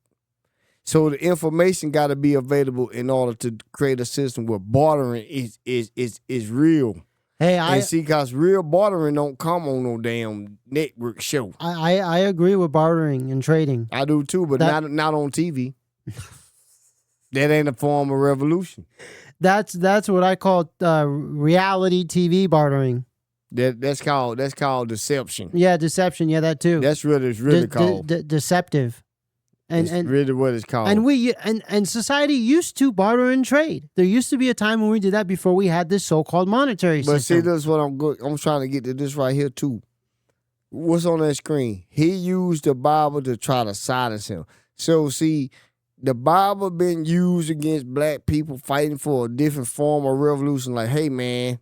So the information got to be available in order to create a system where bartering is real. Hey, see, cause real bartering don't come on no damn network show. I agree with bartering and trading. I do too, but not on TV. That ain't a form of revolution. That's what I call reality TV bartering. That's called deception. Yeah, deception. Yeah, that too. That's what it's really called. Deceptive. And really what it's called. And society used to barter and trade. There used to be a time when we did that before we had this so-called monetary system. But see, this is what I'm trying to get to this right here too. What's on that screen? He used the Bible to try to silence him. So see, the Bible been used against black people fighting for a different form of revolution. Like, hey man,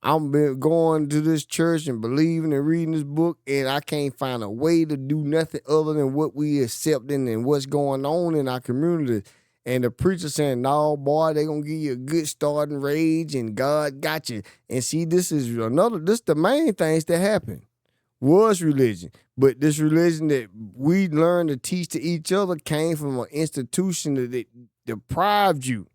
I'm been going to this church and believing and reading this book, and I can't find a way to do nothing other than what we accepting and what's going on in our community. And the preacher saying, no, boy, they going to give you a good starting rage and God got you. And see, this the main things that happen was religion. But this religion that we learned to teach to each other came from an institution that deprived you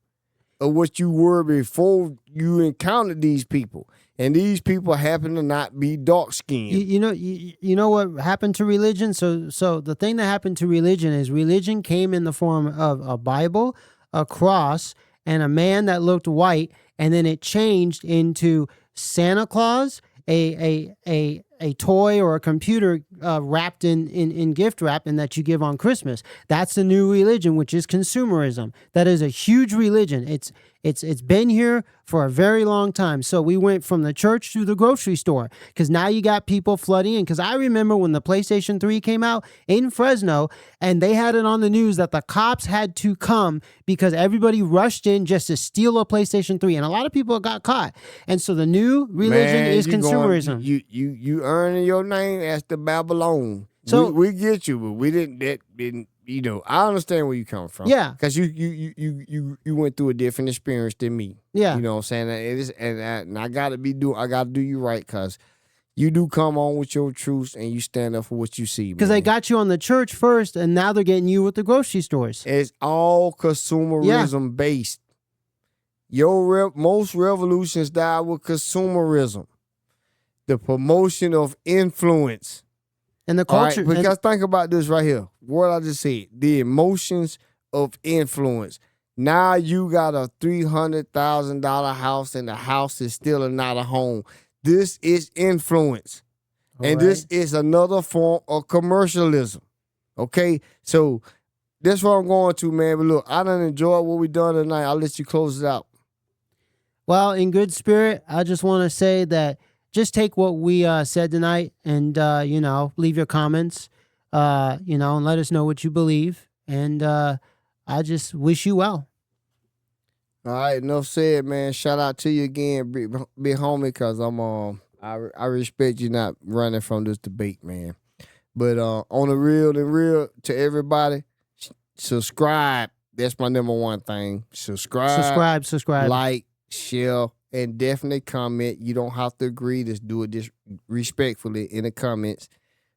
of what you were before you encountered these people. And these people happen to not be dark-skinned. You know what happened to religion? So the thing that happened to religion is religion came in the form of a Bible, a cross, and a man that looked white, and then it changed into Santa Claus, a toy or a computer wrapped in gift wrap and that you give on Christmas. That's the new religion, which is consumerism. That is a huge religion. It's been here for a very long time. So we went from the church to the grocery store because now you got people flooding in. Because I remember when the PlayStation 3 came out in Fresno and they had it on the news that the cops had to come because everybody rushed in just to steal a PlayStation 3. And a lot of people got caught. And so the new religion is consumerism. You earning your name as the Babylon. So we get you, but we didn't. I understand where you come from. Yeah, because you went through a different experience than me. Yeah, you know what I'm saying. And I gotta do you right because you do come on with your truths and you stand up for what you see. Because they got you on the church first, and now they're getting you with the grocery stores. It's all consumerism based. Most revolutions die with consumerism. The promotion of influence. And the culture. Right? Because think about this right here. What I just said. The emotions of influence. Now you got a $300,000 house and the house is still not a home. This is influence. This is another form of commercialism. Okay? So that's what I'm going to, man. But look, I done enjoyed what we done tonight. I'll let you close it out. Well, in good spirit, I just want to say that just take what we said tonight and, leave your comments, and let us know what you believe. And I just wish you well. All right, enough said, man. Shout out to you again, big homie, because I respect you not running from this debate, man. But on the real to everybody, subscribe. That's my number one thing. Subscribe, like, share, and definitely comment. You don't have to agree. Just do it respectfully in the comments.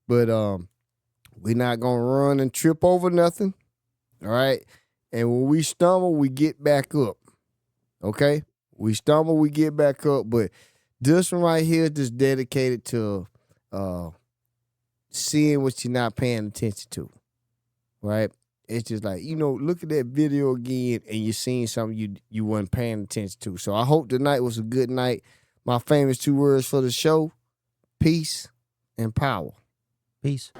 But we're not gonna run and trip over nothing. All right. And when we stumble, we get back up. Okay? We stumble, we get back up. But this one right here is just dedicated to seeing what you're not paying attention to. Right? It's just like, look at that video again and you're seeing something you weren't paying attention to. So I hope tonight was a good night. My famous 2 words for the show: peace and power. Peace.